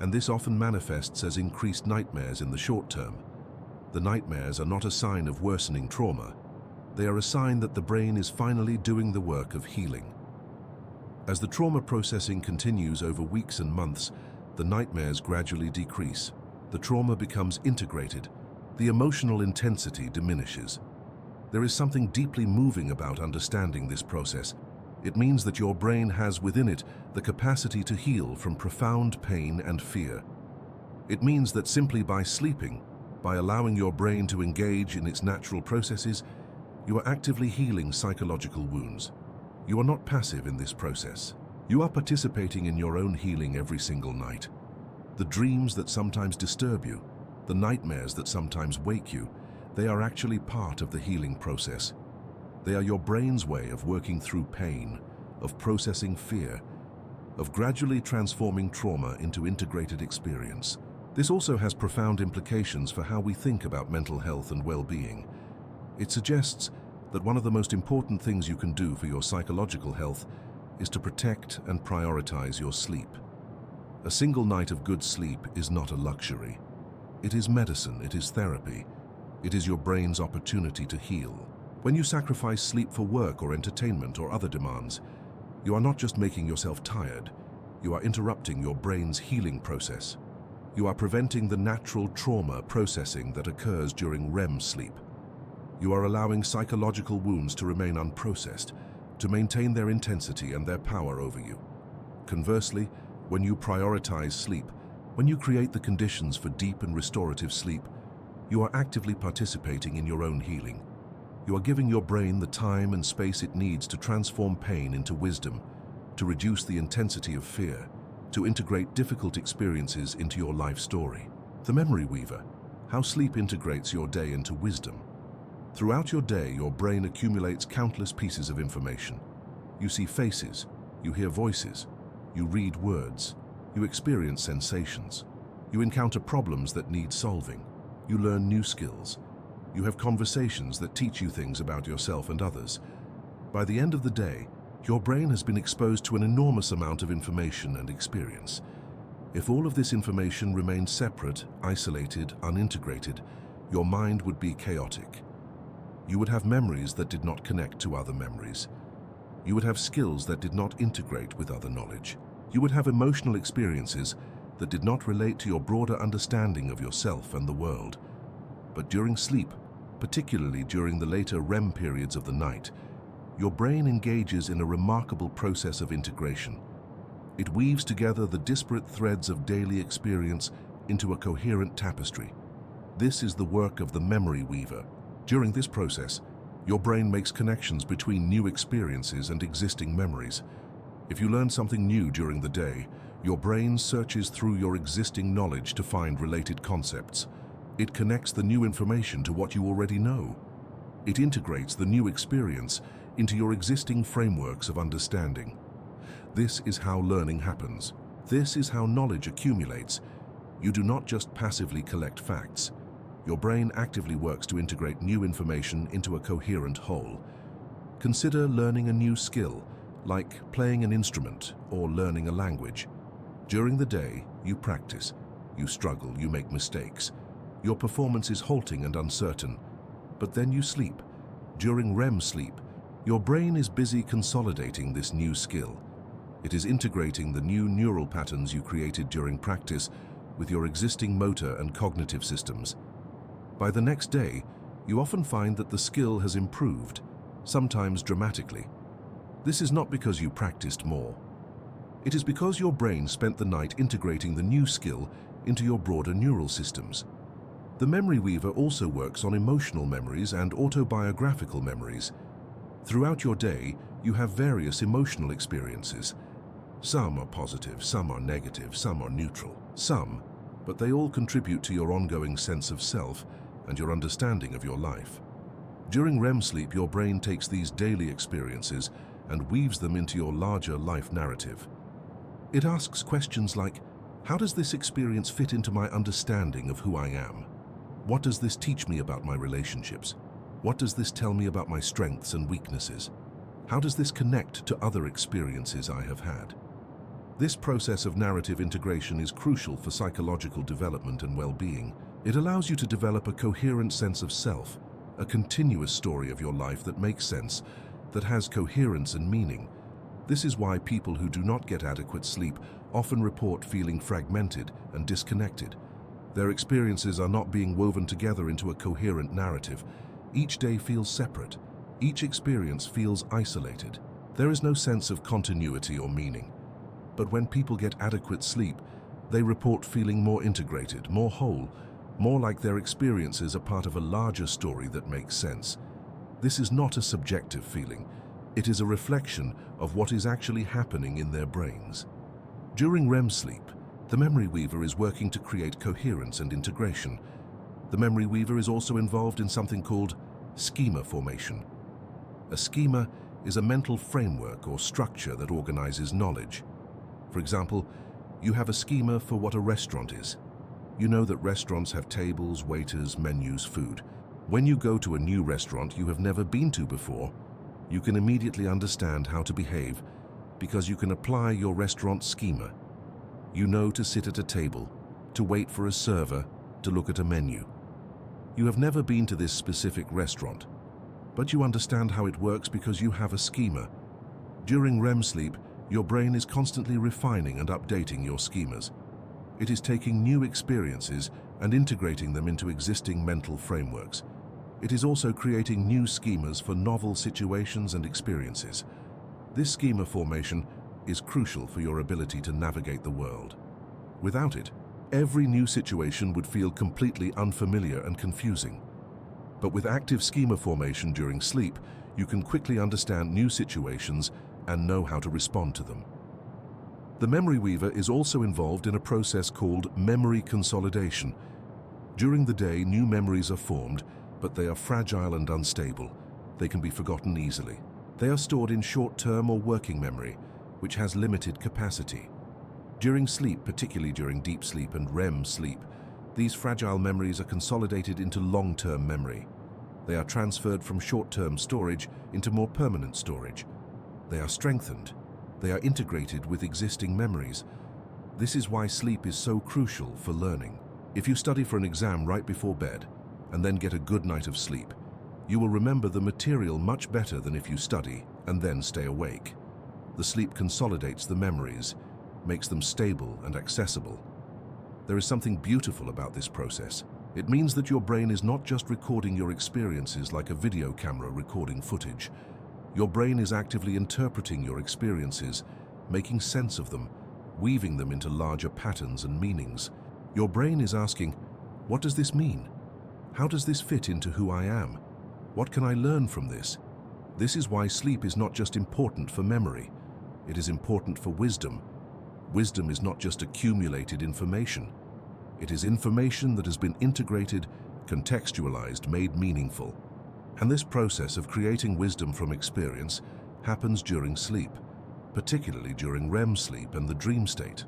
and this often manifests as increased nightmares in the short term. The nightmares are not a sign of worsening trauma. They are a sign that the brain is finally doing the work of healing. As the trauma processing continues over weeks and months, the nightmares gradually decrease. The trauma becomes integrated. The emotional intensity diminishes. There is something deeply moving about understanding this process. It means that your brain has within it the capacity to heal from profound pain and fear. It means that simply by sleeping, by allowing your brain to engage in its natural processes, you are actively healing psychological wounds. You are not passive in this process. You are participating in your own healing every single night. The dreams that sometimes disturb you, the nightmares that sometimes wake you, they are actually part of the healing process. They are your brain's way of working through pain, of processing fear, of gradually transforming trauma into integrated experience. This also has profound implications for how we think about mental health and well-being. It suggests that one of the most important things you can do for your psychological health is to protect and prioritize your sleep. A single night of good sleep is not a luxury. It is medicine, it is therapy. It is your brain's opportunity to heal. When you sacrifice sleep for work or entertainment or other demands, you are not just making yourself tired, you are interrupting your brain's healing process. You are preventing the natural trauma processing that occurs during REM sleep. You are allowing psychological wounds to remain unprocessed, to maintain their intensity and their power over you. Conversely, when you prioritize sleep, when you create the conditions for deep and restorative sleep, you are actively participating in your own healing. You are giving your brain the time and space it needs to transform pain into wisdom, to reduce the intensity of fear, to integrate difficult experiences into your life story. The Memory Weaver, how sleep integrates your day into wisdom. Throughout your day, your brain accumulates countless pieces of information. You see faces, you hear voices, you read words, you experience sensations, you encounter problems that need solving, you learn new skills, you have conversations that teach you things about yourself and others. By the end of the day, your brain has been exposed to an enormous amount of information and experience. If all of this information remained separate, isolated, unintegrated, your mind would be chaotic. You would have memories that did not connect to other memories. You would have skills that did not integrate with other knowledge. You would have emotional experiences that did not relate to your broader understanding of yourself and the world. But during sleep, particularly during the later REM periods of the night, your brain engages in a remarkable process of integration. It weaves together the disparate threads of daily experience into a coherent tapestry. This is the work of the Memory Weaver. During this process, your brain makes connections between new experiences and existing memories. If you learn something new during the day, your brain searches through your existing knowledge to find related concepts. It connects the new information to what you already know. It integrates the new experience into your existing frameworks of understanding. This is how learning happens. This is how knowledge accumulates. You do not just passively collect facts. Your brain actively works to integrate new information into a coherent whole. Consider learning a new skill, like playing an instrument or learning a language. During the day, you practice. You struggle, you make mistakes. Your performance is halting and uncertain. But then you sleep. During REM sleep, your brain is busy consolidating this new skill. It is integrating the new neural patterns you created during practice with your existing motor and cognitive systems. By the next day, you often find that the skill has improved, sometimes dramatically. This is not because you practiced more. It is because your brain spent the night integrating the new skill into your broader neural systems. The memory weaver also works on emotional memories and autobiographical memories. Throughout your day, you have various emotional experiences. Some are positive, some are negative, some are neutral. But they all contribute to your ongoing sense of self and your understanding of your life. During REM sleep, your brain takes these daily experiences and weaves them into your larger life narrative. It asks questions like, how does this experience fit into my understanding of who I am? What does this teach me about my relationships? What does this tell me about my strengths and weaknesses? How does this connect to other experiences I have had? This process of narrative integration is crucial for psychological development and well-being. It allows you to develop a coherent sense of self, a continuous story of your life that makes sense, that has coherence and meaning. This is why people who do not get adequate sleep often report feeling fragmented and disconnected. Their experiences are not being woven together into a coherent narrative. Each day feels separate. Each experience feels isolated. There is no sense of continuity or meaning. But when people get adequate sleep, they report feeling more integrated, more whole, more like their experiences are part of a larger story that makes sense. This is not a subjective feeling. It is a reflection of what is actually happening in their brains. During REM sleep, the memory weaver is working to create coherence and integration. The memory weaver is also involved in something called schema formation. A schema is a mental framework or structure that organizes knowledge. For example, you have a schema for what a restaurant is. You know that restaurants have tables, waiters, menus, food. When you go to a new restaurant you have never been to before, you can immediately understand how to behave because you can apply your restaurant schema. You know to sit at a table, to wait for a server, to look at a menu. You have never been to this specific restaurant, but you understand how it works because you have a schema. During REM sleep, your brain is constantly refining and updating your schemas. It is taking new experiences and integrating them into existing mental frameworks. It is also creating new schemas for novel situations and experiences. This schema formation is crucial for your ability to navigate the world. Without it, every new situation would feel completely unfamiliar and confusing. But with active schema formation during sleep, you can quickly understand new situations and know how to respond to them. The memory weaver is also involved in a process called memory consolidation. During the day, new memories are formed, but they are fragile and unstable. They can be forgotten easily. They are stored in short-term or working memory, which has limited capacity. During sleep, particularly during deep sleep and REM sleep, these fragile memories are consolidated into long-term memory. They are transferred from short-term storage into more permanent storage. They are strengthened. They are integrated with existing memories. This is why sleep is so crucial for learning. If you study for an exam right before bed and then get a good night of sleep, you will remember the material much better than if you study and then stay awake. The sleep consolidates the memories, makes them stable and accessible. There is something beautiful about this process. It means that your brain is not just recording your experiences like a video camera recording footage. Your brain is actively interpreting your experiences, making sense of them, weaving them into larger patterns and meanings. Your brain is asking, what does this mean? How does this fit into who I am? What can I learn from this? This is why sleep is not just important for memory. It is important for wisdom. Wisdom is not just accumulated information. It is information that has been integrated, contextualized, made meaningful. And this process of creating wisdom from experience happens during sleep, particularly during REM sleep and the dream state.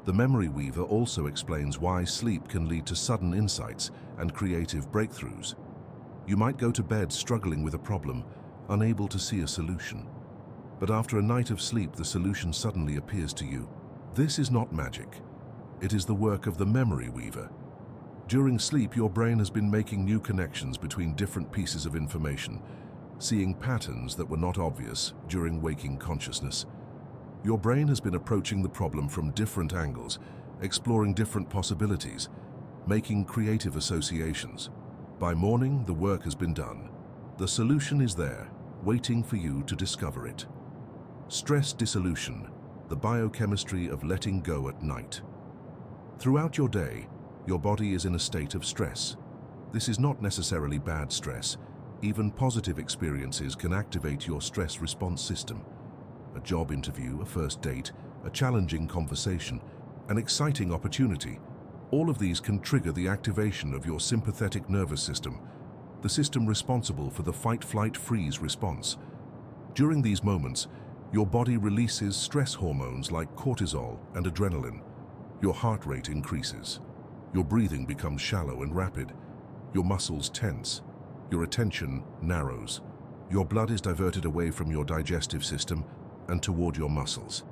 The memory weaver also explains why sleep can lead to sudden insights and creative breakthroughs. You might go to bed struggling with a problem, unable to see a solution. But after a night of sleep, the solution suddenly appears to you. This is not magic. It is the work of the memory weaver. During sleep, your brain has been making new connections between different pieces of information, seeing patterns that were not obvious during waking consciousness. Your brain has been approaching the problem from different angles, exploring different possibilities, making creative associations. By morning, the work has been done. The solution is there, waiting for you to discover it. Stress dissolution, the biochemistry of letting go at night. Throughout your day, your body is in a state of stress. This is not necessarily bad stress. Even positive experiences can activate your stress response system. A job interview, a first date, a challenging conversation, an exciting opportunity. All of these can trigger the activation of your sympathetic nervous system, the system responsible for the fight-flight-freeze response. During these moments, your body releases stress hormones like cortisol and adrenaline. Your heart rate increases. Your breathing becomes shallow and rapid. Your muscles tense. Your attention narrows. Your blood is diverted away from your digestive system and toward your muscles.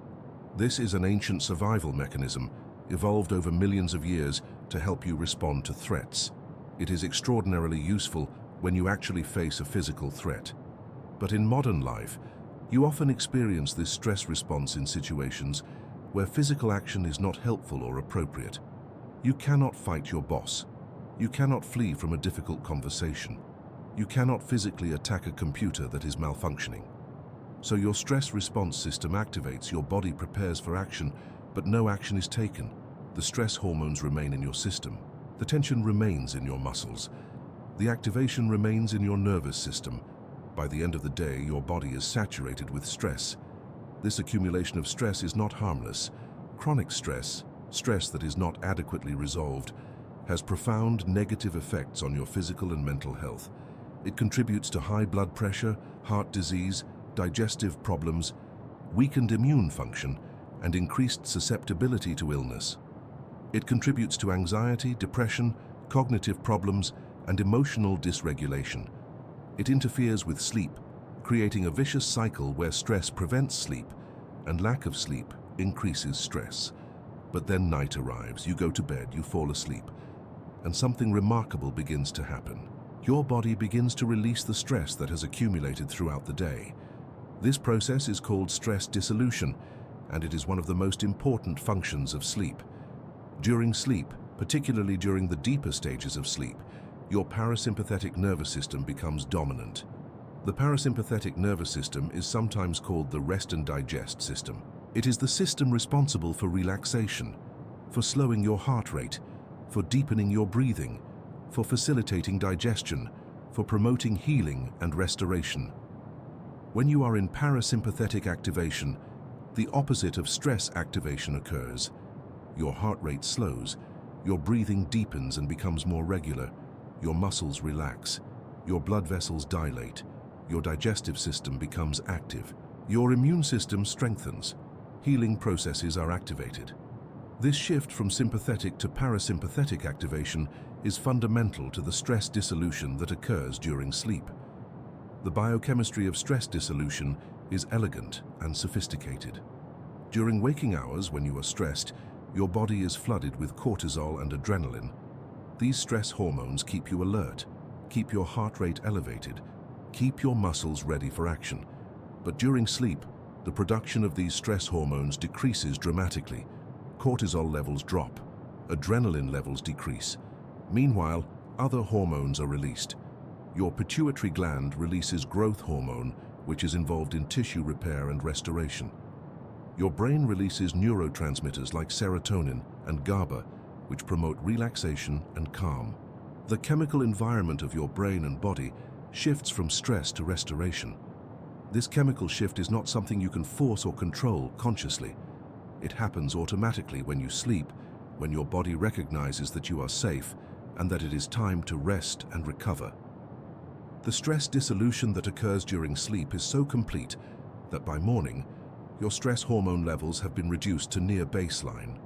This is an ancient survival mechanism, evolved over millions of years to help you respond to threats. It is extraordinarily useful when you actually face a physical threat. But in modern life, you often experience this stress response in situations where physical action is not helpful or appropriate. You cannot fight your boss. You cannot flee from a difficult conversation. You cannot physically attack a computer that is malfunctioning. So your stress response system activates, your body prepares for action, but no action is taken. The stress hormones remain in your system. The tension remains in your muscles. The activation remains in your nervous system. By the end of the day, your body is saturated with stress. This accumulation of stress is not harmless. Chronic stress, stress that is not adequately resolved, has profound negative effects on your physical and mental health. It contributes to high blood pressure, heart disease, digestive problems, weakened immune function, and increased susceptibility to illness. It contributes to anxiety, depression, cognitive problems, and emotional dysregulation. It interferes with sleep, creating a vicious cycle where stress prevents sleep and lack of sleep increases stress. But then night arrives, you go to bed, you fall asleep, and something remarkable begins to happen. Your body begins to release the stress that has accumulated throughout the day. This process is called stress dissolution, and it is one of the most important functions of sleep. During sleep, particularly during the deeper stages of sleep, your parasympathetic nervous system becomes dominant. The parasympathetic nervous system is sometimes called the rest and digest system. It is the system responsible for relaxation, for slowing your heart rate, for deepening your breathing, for facilitating digestion, for promoting healing and restoration. When you are in parasympathetic activation, the opposite of stress activation occurs. Your heart rate slows, your breathing deepens and becomes more regular, your muscles relax, your blood vessels dilate, your digestive system becomes active, your immune system strengthens, healing processes are activated. This shift from sympathetic to parasympathetic activation is fundamental to the stress dissolution that occurs during sleep. The biochemistry of stress dissolution is elegant and sophisticated. During waking hours, when you are stressed, your body is flooded with cortisol and adrenaline. These stress hormones keep you alert, keep your heart rate elevated, keep your muscles ready for action. But during sleep, the production of these stress hormones decreases dramatically. Cortisol levels drop, adrenaline levels decrease. Meanwhile, other hormones are released. Your pituitary gland releases growth hormone, which is involved in tissue repair and restoration. Your brain releases neurotransmitters like serotonin and GABA, which promote relaxation and calm. The chemical environment of your brain and body shifts from stress to restoration. This chemical shift is not something you can force or control consciously. It happens automatically when you sleep, when your body recognizes that you are safe and that it is time to rest and recover. The stress dissolution that occurs during sleep is so complete that by morning, your stress hormone levels have been reduced to near baseline.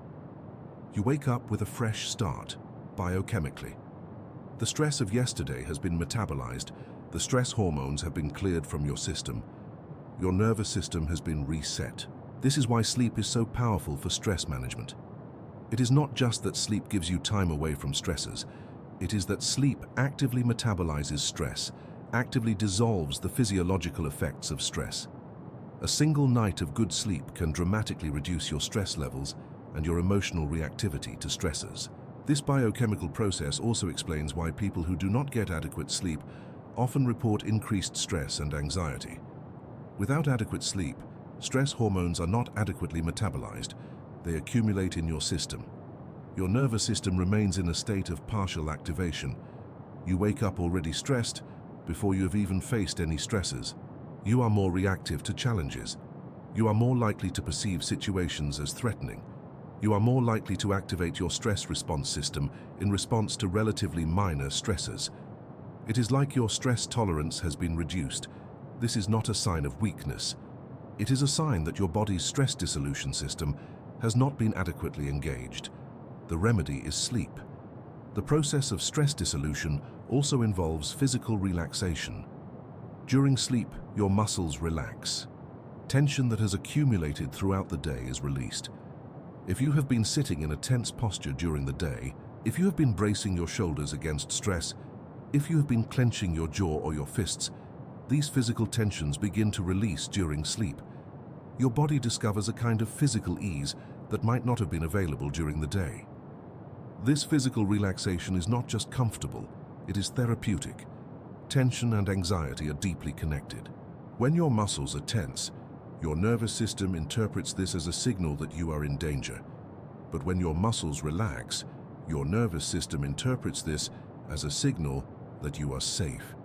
You wake up with a fresh start, biochemically. The stress of yesterday has been metabolized, the stress hormones have been cleared from your system. Your nervous system has been reset. This is why sleep is so powerful for stress management. It is not just that sleep gives you time away from stressors. It is that sleep actively metabolizes stress, actively dissolves the physiological effects of stress. A single night of good sleep can dramatically reduce your stress levels and your emotional reactivity to stressors. This biochemical process also explains why people who do not get adequate sleep often report increased stress and anxiety. Without adequate sleep, stress hormones are not adequately metabolized. They accumulate in your system. Your nervous system remains in a state of partial activation. You wake up already stressed before you have even faced any stressors. You are more reactive to challenges. You are more likely to perceive situations as threatening. You are more likely to activate your stress response system in response to relatively minor stressors. It is like your stress tolerance has been reduced. This is not a sign of weakness. It is a sign that your body's stress dissolution system has not been adequately engaged. The remedy is sleep. The process of stress dissolution also involves physical relaxation. During sleep, your muscles relax. Tension that has accumulated throughout the day is released. If you have been sitting in a tense posture during the day, if you have been bracing your shoulders against stress, if you have been clenching your jaw or your fists, these physical tensions begin to release during sleep. Your body discovers a kind of physical ease that might not have been available during the day. This physical relaxation is not just comfortable, it is therapeutic. Tension and anxiety are deeply connected. When your muscles are tense, your nervous system interprets this as a signal that you are in danger. But when your muscles relax, your nervous system interprets this as a signal that you are safe.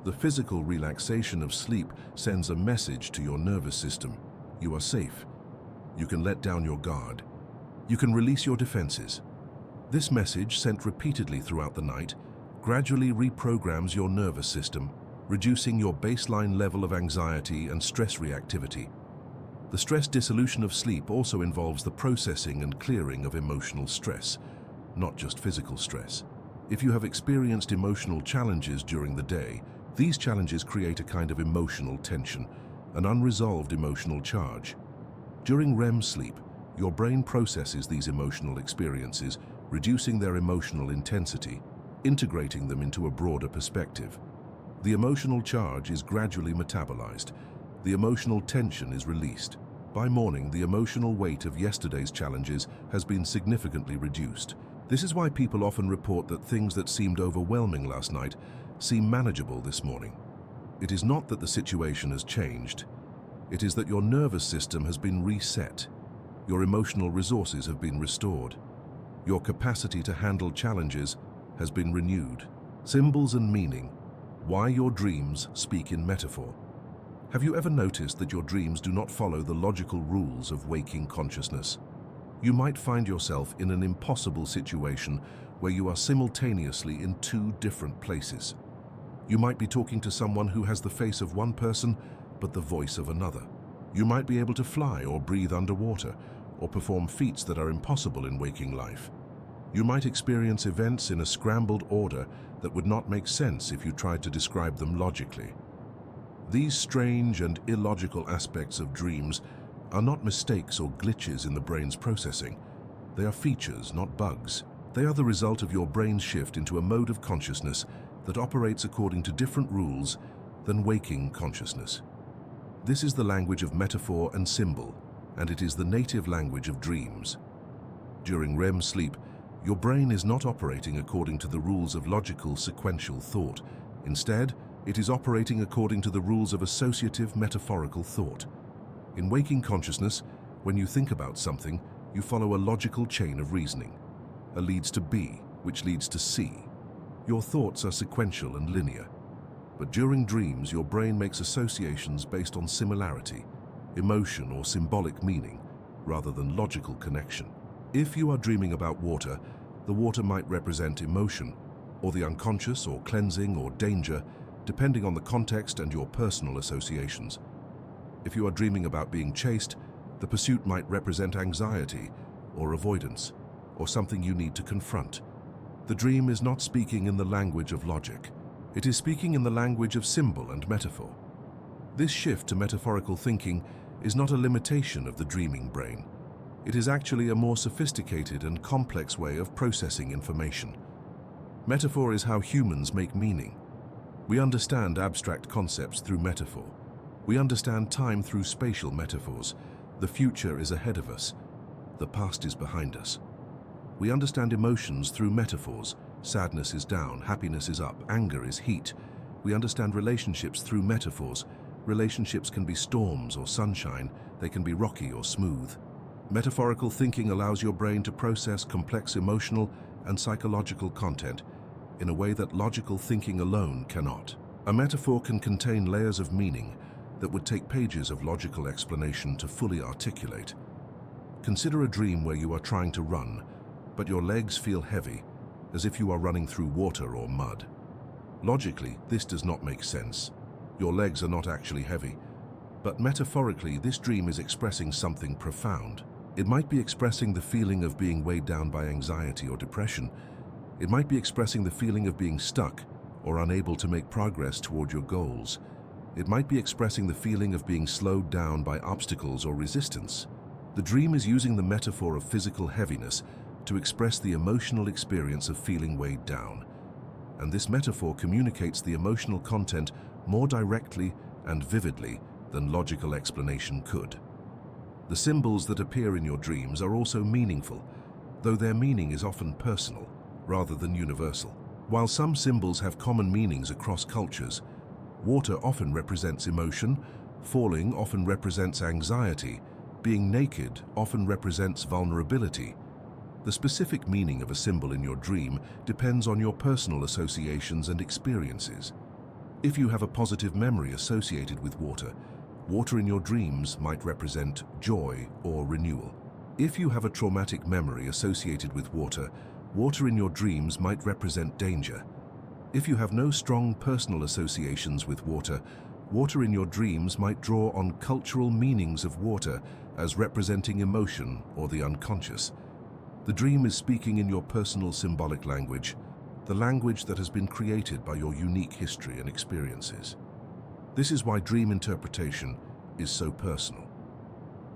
The physical relaxation of sleep sends a message to your nervous system. You are safe. You can let down your guard. You can release your defenses. This message, sent repeatedly throughout the night, gradually reprograms your nervous system, reducing your baseline level of anxiety and stress reactivity. The stress dissolution of sleep also involves the processing and clearing of emotional stress, not just physical stress. If you have experienced emotional challenges during the day, these challenges create a kind of emotional tension, an unresolved emotional charge. During REM sleep, your brain processes these emotional experiences, reducing their emotional intensity, integrating them into a broader perspective. The emotional charge is gradually metabolized. The emotional tension is released. By morning, the emotional weight of yesterday's challenges has been significantly reduced. This is why people often report that things that seemed overwhelming last night seem manageable this morning. It is not that the situation has changed. It is that your nervous system has been reset. Your emotional resources have been restored. Your capacity to handle challenges has been renewed. Symbols and meaning. Why your dreams speak in metaphor. Have you ever noticed that your dreams do not follow the logical rules of waking consciousness? You might find yourself in an impossible situation where you are simultaneously in two different places. You might be talking to someone who has the face of one person but the voice of another. You might be able to fly or breathe underwater or perform feats that are impossible in waking life. You might experience events in a scrambled order that would not make sense if you tried to describe them logically. These strange and illogical aspects of dreams are not mistakes or glitches in the brain's processing. They are features, not bugs. They are the result of your brain's shift into a mode of consciousness that operates according to different rules than waking consciousness. This is the language of metaphor and symbol, and it is the native language of dreams. During REM sleep, your brain is not operating according to the rules of logical sequential thought. Instead, it is operating according to the rules of associative metaphorical thought. In waking consciousness, when you think about something, you follow a logical chain of reasoning. A leads to B, which leads to C. Your thoughts are sequential and linear. But during dreams, your brain makes associations based on similarity, emotion, or symbolic meaning, rather than logical connection. If you are dreaming about water, the water might represent emotion, or the unconscious, or cleansing, or danger, depending on the context and your personal associations. If you are dreaming about being chased, the pursuit might represent anxiety, or avoidance, or something you need to confront. The dream is not speaking in the language of logic. It is speaking in the language of symbol and metaphor. This shift to metaphorical thinking is not a limitation of the dreaming brain. It is actually a more sophisticated and complex way of processing information. Metaphor is how humans make meaning. We understand abstract concepts through metaphor. We understand time through spatial metaphors. The future is ahead of us. The past is behind us. We understand emotions through metaphors. Sadness is down, happiness is up, anger is heat. We understand relationships through metaphors. Relationships can be storms or sunshine. They can be rocky or smooth. Metaphorical thinking allows your brain to process complex emotional and psychological content in a way that logical thinking alone cannot. A metaphor can contain layers of meaning that would take pages of logical explanation to fully articulate. Consider a dream where you are trying to run, but your legs feel heavy, as if you are running through water or mud. Logically, this does not make sense. Your legs are not actually heavy, but metaphorically, this dream is expressing something profound. It might be expressing the feeling of being weighed down by anxiety or depression. It might be expressing the feeling of being stuck or unable to make progress toward your goals. It might be expressing the feeling of being slowed down by obstacles or resistance. The dream is using the metaphor of physical heaviness to express the emotional experience of feeling weighed down. And this metaphor communicates the emotional content more directly and vividly than logical explanation could. The symbols that appear in your dreams are also meaningful, though their meaning is often personal rather than universal. While some symbols have common meanings across cultures, water often represents emotion, falling often represents anxiety, being naked often represents vulnerability. The specific meaning of a symbol in your dream depends on your personal associations and experiences. If you have a positive memory associated with water, water in your dreams might represent joy or renewal. If you have a traumatic memory associated with water, water in your dreams might represent danger. If you have no strong personal associations with water, water in your dreams might draw on cultural meanings of water as representing emotion or the unconscious. The dream is speaking in your personal symbolic language, the language that has been created by your unique history and experiences. This is why dream interpretation is so personal.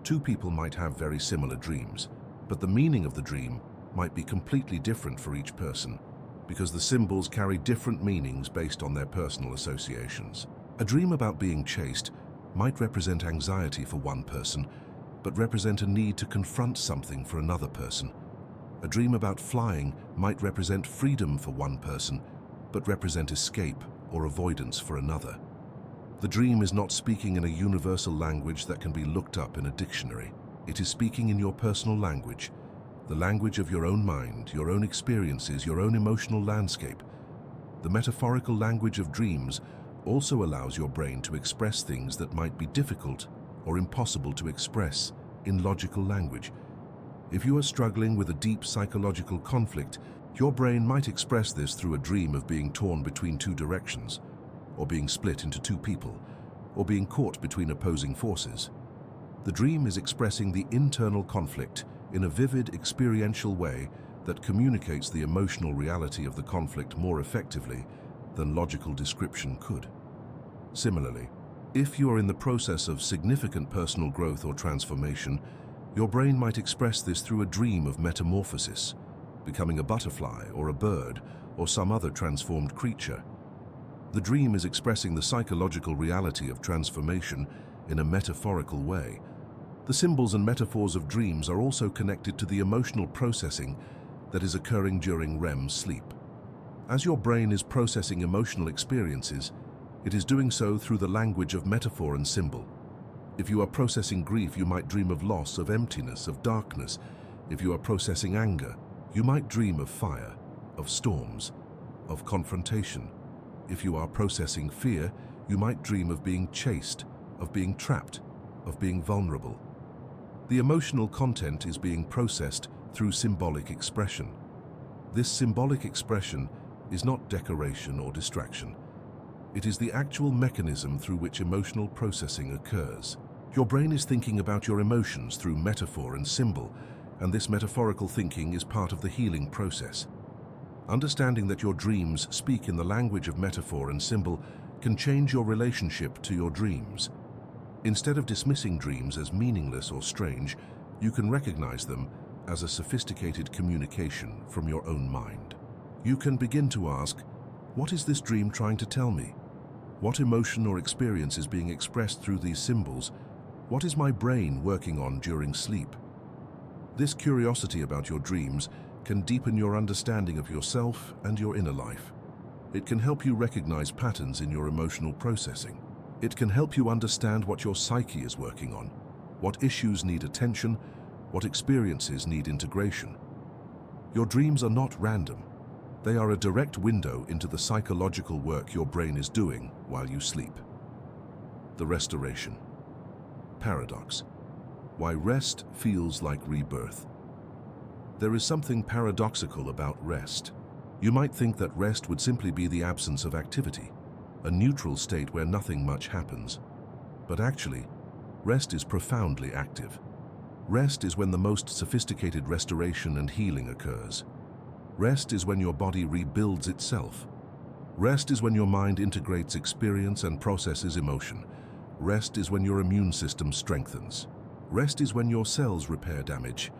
Two people might have very similar dreams, but the meaning of the dream might be completely different for each person because the symbols carry different meanings based on their personal associations. A dream about being chased might represent anxiety for one person, but represent a need to confront something for another person. A dream about flying might represent freedom for one person, but represent escape or avoidance for another. The dream is not speaking in a universal language that can be looked up in a dictionary. It is speaking in your personal language, the language of your own mind, your own experiences, your own emotional landscape. The metaphorical language of dreams also allows your brain to express things that might be difficult or impossible to express in logical language. If you are struggling with a deep psychological conflict, your brain might express this through a dream of being torn between two directions, or being split into two people, or being caught between opposing forces. The dream is expressing the internal conflict in a vivid, experiential way that communicates the emotional reality of the conflict more effectively than logical description could. Similarly, if you are in the process of significant personal growth or transformation, your brain might express this through a dream of metamorphosis, becoming a butterfly or a bird or some other transformed creature. The dream is expressing the psychological reality of transformation in a metaphorical way. The symbols and metaphors of dreams are also connected to the emotional processing that is occurring during REM sleep. As your brain is processing emotional experiences, it is doing so through the language of metaphor and symbol. If you are processing grief, you might dream of loss, of emptiness, of darkness. If you are processing anger, you might dream of fire, of storms, of confrontation. If you are processing fear, you might dream of being chased, of being trapped, of being vulnerable. The emotional content is being processed through symbolic expression. This symbolic expression is not decoration or distraction. It is the actual mechanism through which emotional processing occurs. Your brain is thinking about your emotions through metaphor and symbol, and this metaphorical thinking is part of the healing process. Understanding that your dreams speak in the language of metaphor and symbol can change your relationship to your dreams. Instead of dismissing dreams as meaningless or strange, you can recognize them as a sophisticated communication from your own mind. You can begin to ask, what is this dream trying to tell me? What emotion or experience is being expressed through these symbols? What is my brain working on during sleep? This curiosity about your dreams can deepen your understanding of yourself and your inner life. It can help you recognize patterns in your emotional processing. It can help you understand what your psyche is working on, what issues need attention, what experiences need integration. Your dreams are not random. They are a direct window into the psychological work your brain is doing while you sleep. The restoration. Paradox. Why rest feels like rebirth. There is something paradoxical about rest. You might think that rest would simply be the absence of activity, a neutral state where nothing much happens. But actually, rest is profoundly active. Rest is when the most sophisticated restoration and healing occurs. Rest is when your body rebuilds itself. Rest is when your mind integrates experience and processes emotion. Rest is when your immune system strengthens. Rest is when your cells repair damage.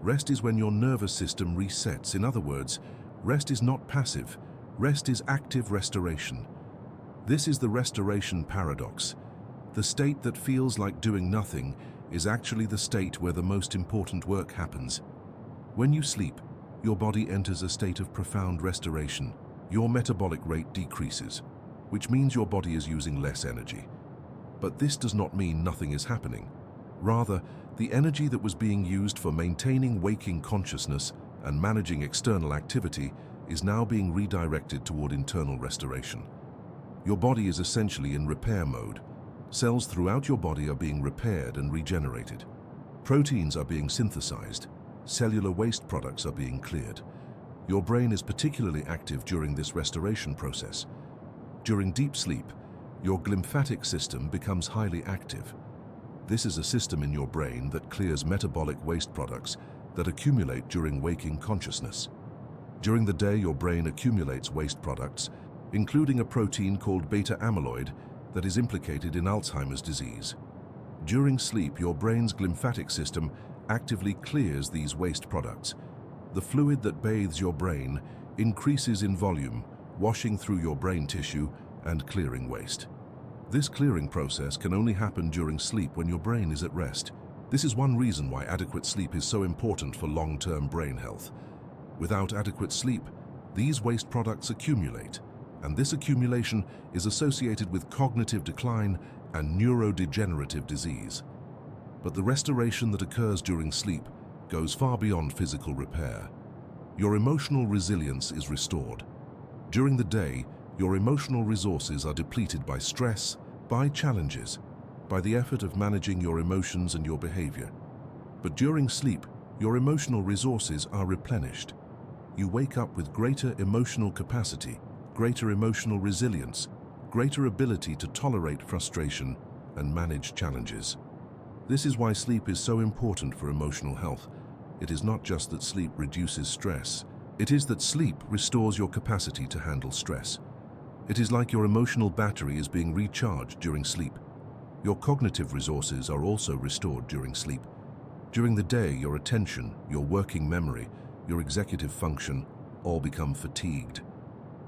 Rest is when your nervous system resets. In other words, rest is not passive. Rest is active restoration. This is the restoration paradox. The state that feels like doing nothing is actually the state where the most important work happens. When you sleep, your body enters a state of profound restoration. Your metabolic rate decreases, which means your body is using less energy. But this does not mean nothing is happening. Rather, the energy that was being used for maintaining waking consciousness and managing external activity is now being redirected toward internal restoration. Your body is essentially in repair mode. Cells throughout your body are being repaired and regenerated. Proteins are being synthesized. Cellular waste products are being cleared. Your brain is particularly active during this restoration process. During deep sleep, your glymphatic system becomes highly active. This is a system in your brain that clears metabolic waste products that accumulate during waking consciousness. During the day, your brain accumulates waste products, including a protein called beta amyloid that is implicated in Alzheimer's disease. During sleep, your brain's glymphatic system actively clears these waste products. The fluid that bathes your brain increases in volume, washing through your brain tissue and clearing waste. This clearing process can only happen during sleep when your brain is at rest. This is one reason why adequate sleep is so important for long-term brain health. Without adequate sleep, these waste products accumulate, and this accumulation is associated with cognitive decline and neurodegenerative disease. But the restoration that occurs during sleep goes far beyond physical repair. Your emotional resilience is restored. During the day, your emotional resources are depleted by stress, by challenges, by the effort of managing your emotions and your behavior. But during sleep, your emotional resources are replenished. You wake up with greater emotional capacity, greater emotional resilience, greater ability to tolerate frustration and manage challenges. This is why sleep is so important for emotional health. It is not just that sleep reduces stress. It is that sleep restores your capacity to handle stress. It is like your emotional battery is being recharged during sleep. Your cognitive resources are also restored during sleep. During the day, your attention, your working memory, your executive function all become fatigued.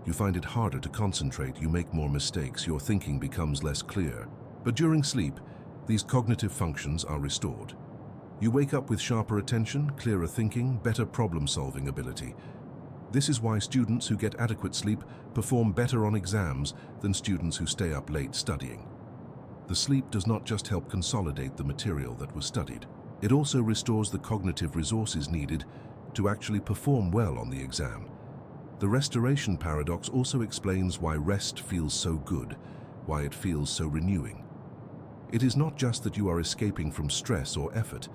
You find it harder to concentrate, you make more mistakes, your thinking becomes less clear. But during sleep, these cognitive functions are restored. You wake up with sharper attention, clearer thinking, better problem-solving ability. This is why students who get adequate sleep perform better on exams than students who stay up late studying. The sleep does not just help consolidate the material that was studied. It also restores the cognitive resources needed to actually perform well on the exam. The restoration paradox also explains why rest feels so good, why it feels so renewing. It is not just that you are escaping from stress or effort.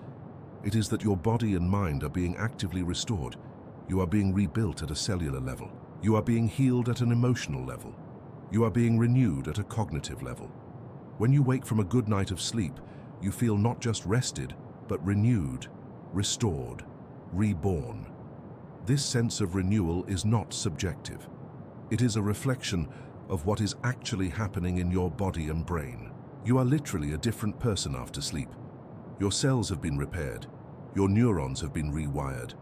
It is that your body and mind are being actively restored. You are being rebuilt at a cellular level. You are being healed at an emotional level. You are being renewed at a cognitive level. When you wake from a good night of sleep, you feel not just rested, but renewed, restored, reborn. This sense of renewal is not subjective. It is a reflection of what is actually happening in your body and brain. You are literally a different person after sleep. Your cells have been repaired. Your neurons have been rewired.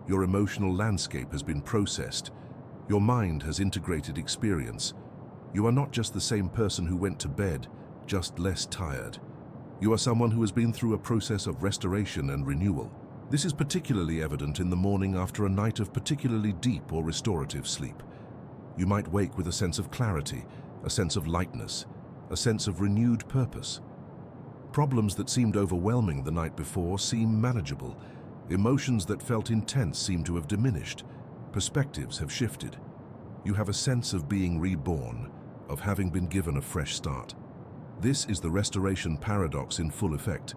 Your emotional landscape has been processed. Your mind has integrated experience. You are not just the same person who went to bed, just less tired. You are someone who has been through a process of restoration and renewal. This is particularly evident in the morning after a night of particularly deep or restorative sleep. You might wake with a sense of clarity, a sense of lightness, a sense of renewed purpose. Problems that seemed overwhelming the night before seem manageable. Emotions that felt intense seem to have diminished. Perspectives have shifted. You have a sense of being reborn, of having been given a fresh start. This is the restoration paradox in full effect.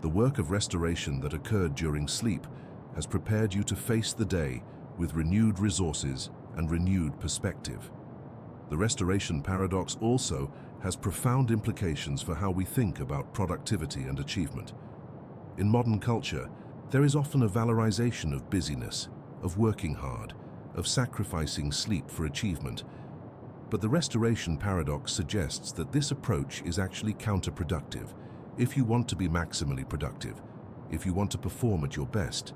The work of restoration that occurred during sleep has prepared you to face the day with renewed resources and renewed perspective. The restoration paradox also has profound implications for how we think about productivity and achievement. In modern culture, there is often a valorization of busyness, of working hard, of sacrificing sleep for achievement. But the restoration paradox suggests that this approach is actually counterproductive if you want to be maximally productive, if you want to perform at your best.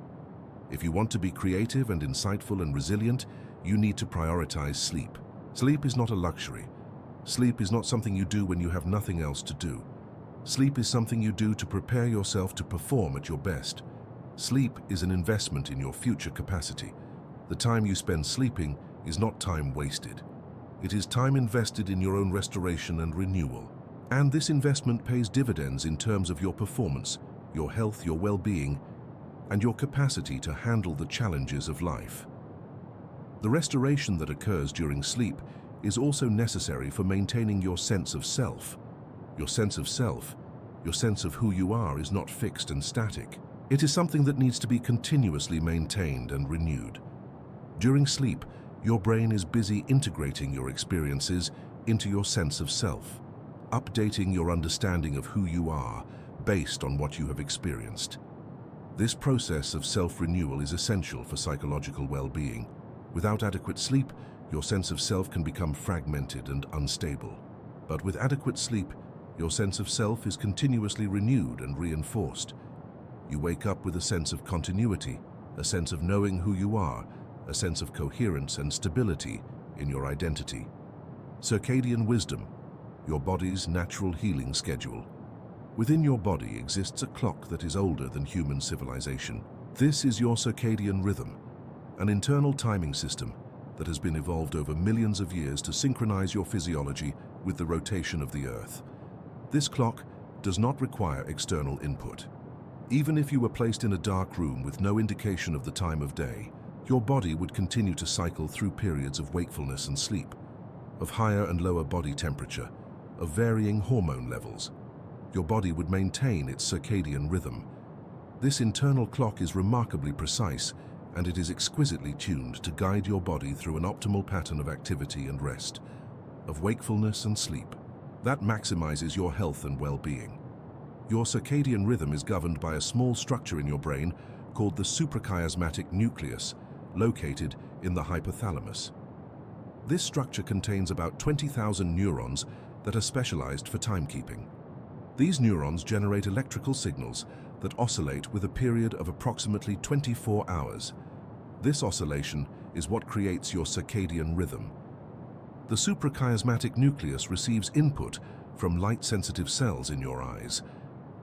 If you want to be creative and insightful and resilient, you need to prioritize sleep. Sleep is not a luxury. Sleep is not something you do when you have nothing else to do. Sleep is something you do to prepare yourself to perform at your best. Sleep is an investment in your future capacity. The time you spend sleeping is not time wasted. It is time invested in your own restoration and renewal. And this investment pays dividends in terms of your performance, your health, your well-being, and your capacity to handle the challenges of life. The restoration that occurs during sleep is also necessary for maintaining your sense of self. Your sense of self, your sense of who you are, is not fixed and static. It is something that needs to be continuously maintained and renewed. During sleep, your brain is busy integrating your experiences into your sense of self, updating your understanding of who you are based on what you have experienced. This process of self-renewal is essential for psychological well-being. Without adequate sleep, your sense of self can become fragmented and unstable. But with adequate sleep, your sense of self is continuously renewed and reinforced. You wake up with a sense of continuity, a sense of knowing who you are, a sense of coherence and stability in your identity. Circadian wisdom, your body's natural healing schedule. Within your body exists a clock that is older than human civilization. This is your circadian rhythm, an internal timing system that has been evolved over millions of years to synchronize your physiology with the rotation of the Earth. This clock does not require external input. Even if you were placed in a dark room with no indication of the time of day, your body would continue to cycle through periods of wakefulness and sleep, of higher and lower body temperature, of varying hormone levels. Your body would maintain its circadian rhythm. This internal clock is remarkably precise, and it is exquisitely tuned to guide your body through an optimal pattern of activity and rest, of wakefulness and sleep. That maximizes your health and well-being. Your circadian rhythm is governed by a small structure in your brain called the suprachiasmatic nucleus, located in the hypothalamus. This structure contains about 20,000 neurons that are specialized for timekeeping. These neurons generate electrical signals that oscillate with a period of approximately 24 hours. This oscillation is what creates your circadian rhythm. The suprachiasmatic nucleus receives input from light-sensitive cells in your eyes,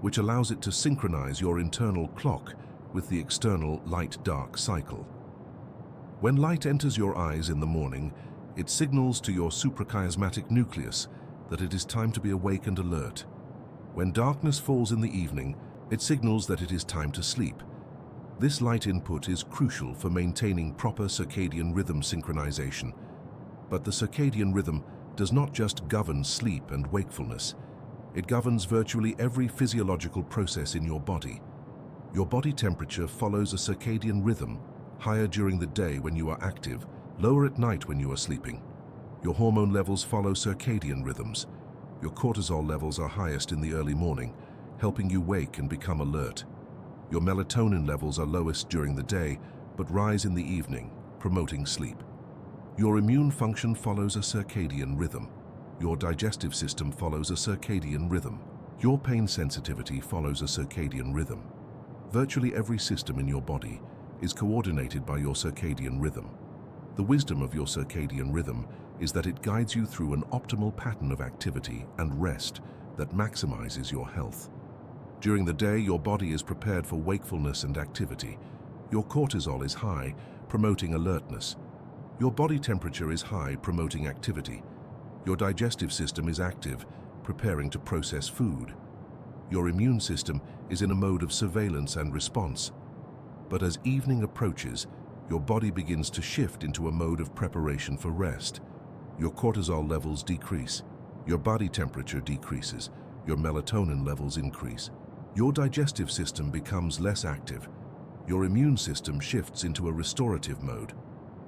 which allows it to synchronize your internal clock with the external light-dark cycle. When light enters your eyes in the morning, it signals to your suprachiasmatic nucleus that it is time to be awake and alert. When darkness falls in the evening, it signals that it is time to sleep. This light input is crucial for maintaining proper circadian rhythm synchronization. But the circadian rhythm does not just govern sleep and wakefulness. It governs virtually every physiological process in your body. Your body temperature follows a circadian rhythm, higher during the day when you are active, lower at night when you are sleeping. Your hormone levels follow circadian rhythms. Your cortisol levels are highest in the early morning, helping you wake and become alert. Your melatonin levels are lowest during the day, but rise in the evening, promoting sleep. Your immune function follows a circadian rhythm. Your digestive system follows a circadian rhythm. Your pain sensitivity follows a circadian rhythm. Virtually every system in your body is coordinated by your circadian rhythm. The wisdom of your circadian rhythm is that it guides you through an optimal pattern of activity and rest that maximizes your health. During the day, your body is prepared for wakefulness and activity. Your cortisol is high, promoting alertness. Your body temperature is high, promoting activity. Your digestive system is active, preparing to process food. Your immune system is in a mode of surveillance and response. But as evening approaches, your body begins to shift into a mode of preparation for rest. Your cortisol levels decrease. Your body temperature decreases. Your melatonin levels increase. Your digestive system becomes less active. Your immune system shifts into a restorative mode.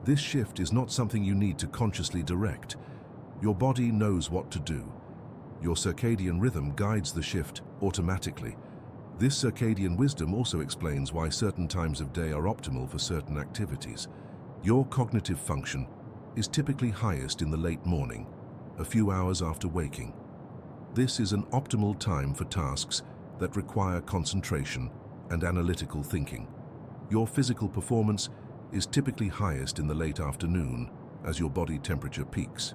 This shift is not something you need to consciously direct. Your body knows what to do. Your circadian rhythm guides the shift automatically. This circadian wisdom also explains why certain times of day are optimal for certain activities. Your cognitive function is typically highest in the late morning, a few hours after waking. This is an optimal time for tasks that require concentration and analytical thinking. Your physical performance is typically highest in the late afternoon as your body temperature peaks.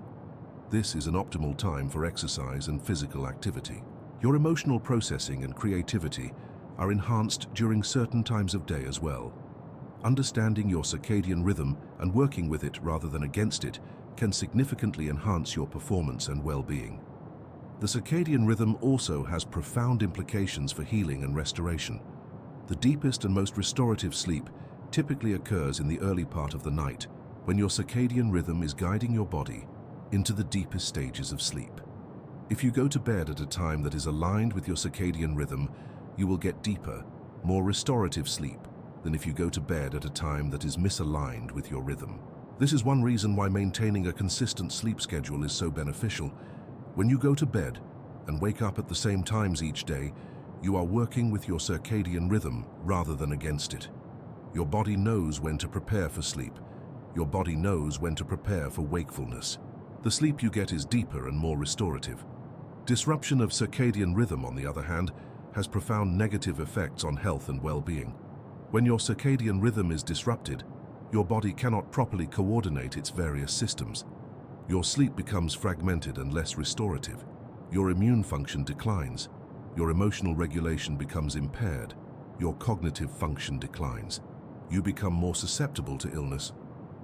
This is an optimal time for exercise and physical activity. Your emotional processing and creativity are enhanced during certain times of day as well. Understanding your circadian rhythm and working with it rather than against it can significantly enhance your performance and well-being. The circadian rhythm also has profound implications for healing and restoration. The deepest and most restorative sleep typically occurs in the early part of the night, when your circadian rhythm is guiding your body into the deepest stages of sleep. If you go to bed at a time that is aligned with your circadian rhythm, you will get deeper, more restorative sleep than if you go to bed at a time that is misaligned with your rhythm. This is one reason why maintaining a consistent sleep schedule is so beneficial. When you go to bed and wake up at the same times each day, you are working with your circadian rhythm rather than against it. Your body knows when to prepare for sleep. Your body knows when to prepare for wakefulness. The sleep you get is deeper and more restorative. Disruption of circadian rhythm, on the other hand, has profound negative effects on health and well-being. When your circadian rhythm is disrupted, your body cannot properly coordinate its various systems. Your sleep becomes fragmented and less restorative. Your immune function declines. Your emotional regulation becomes impaired. Your cognitive function declines. You become more susceptible to illness.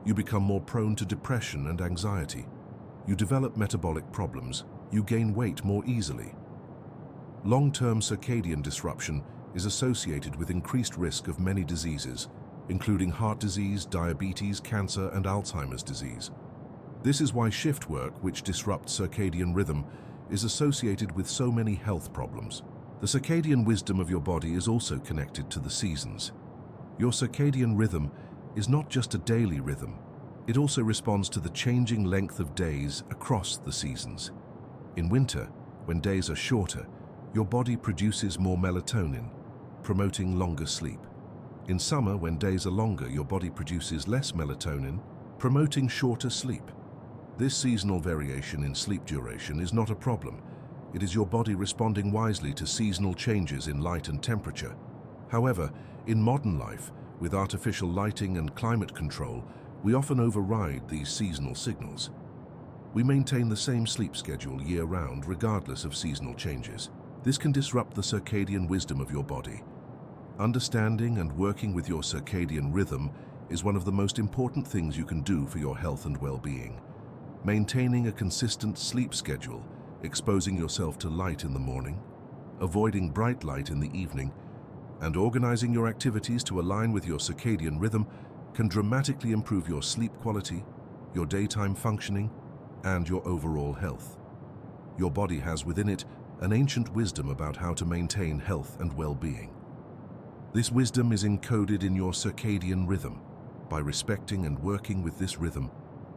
You become more prone to depression and anxiety. You develop metabolic problems. You gain weight more easily. Long-term circadian disruption is associated with increased risk of many diseases, including heart disease, diabetes, cancer, and Alzheimer's disease. This is why shift work, which disrupts circadian rhythm, is associated with so many health problems. The circadian wisdom of your body is also connected to the seasons. Your circadian rhythm is not just a daily rhythm. It also responds to the changing length of days across the seasons. In winter, when days are shorter, your body produces more melatonin, promoting longer sleep. In summer, when days are longer, your body produces less melatonin, promoting shorter sleep. This seasonal variation in sleep duration is not a problem. It is your body responding wisely to seasonal changes in light and temperature. However, in modern life, with artificial lighting and climate control, we often override these seasonal signals. We maintain the same sleep schedule year-round regardless of seasonal changes. This can disrupt the circadian wisdom of your body. Understanding and working with your circadian rhythm is one of the most important things you can do for your health and well-being. Maintaining a consistent sleep schedule, exposing yourself to light in the morning, avoiding bright light in the evening, and organizing your activities to align with your circadian rhythm can dramatically improve your sleep quality, your daytime functioning, and your overall health. Your body has within it an ancient wisdom about how to maintain health and well-being. This wisdom is encoded in your circadian rhythm. By respecting and working with this rhythm,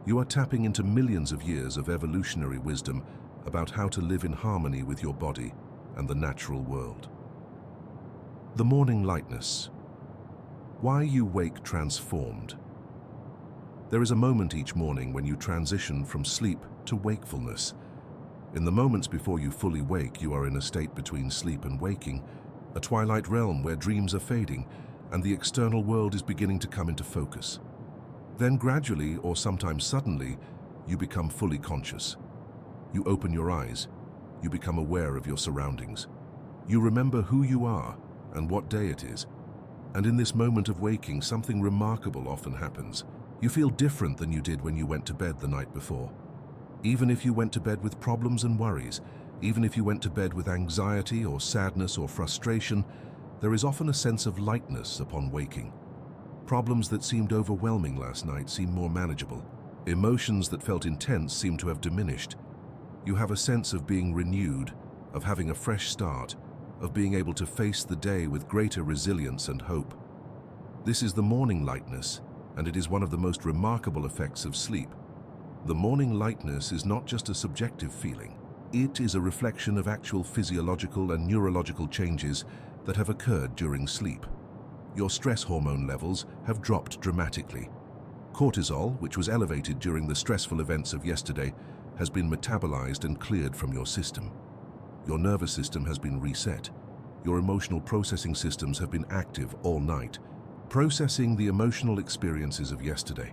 you are tapping into millions of years of evolutionary wisdom about how to live in harmony with your body and the natural world. The morning lightness. Why you wake transformed. There is a moment each morning when you transition from sleep to wakefulness. In the moments before you fully wake, you are in a state between sleep and waking, a twilight realm where dreams are fading and the external world is beginning to come into focus. Then gradually, or sometimes suddenly, you become fully conscious. You open your eyes. You become aware of your surroundings. You remember who you are and what day it is. And in this moment of waking, something remarkable often happens. You feel different than you did when you went to bed the night before. Even if you went to bed with problems and worries, even if you went to bed with anxiety or sadness or frustration, there is often a sense of lightness upon waking. Problems that seemed overwhelming last night seem more manageable. Emotions that felt intense seem to have diminished. You have a sense of being renewed, of having a fresh start, of being able to face the day with greater resilience and hope. This is the morning lightness, and it is one of the most remarkable effects of sleep. The morning lightness is not just a subjective feeling. It is a reflection of actual physiological and neurological changes that have occurred during sleep. Your stress hormone levels have dropped dramatically. Cortisol, which was elevated during the stressful events of yesterday, has been metabolized and cleared from your system. Your nervous system has been reset. Your emotional processing systems have been active all night, processing the emotional experiences of yesterday,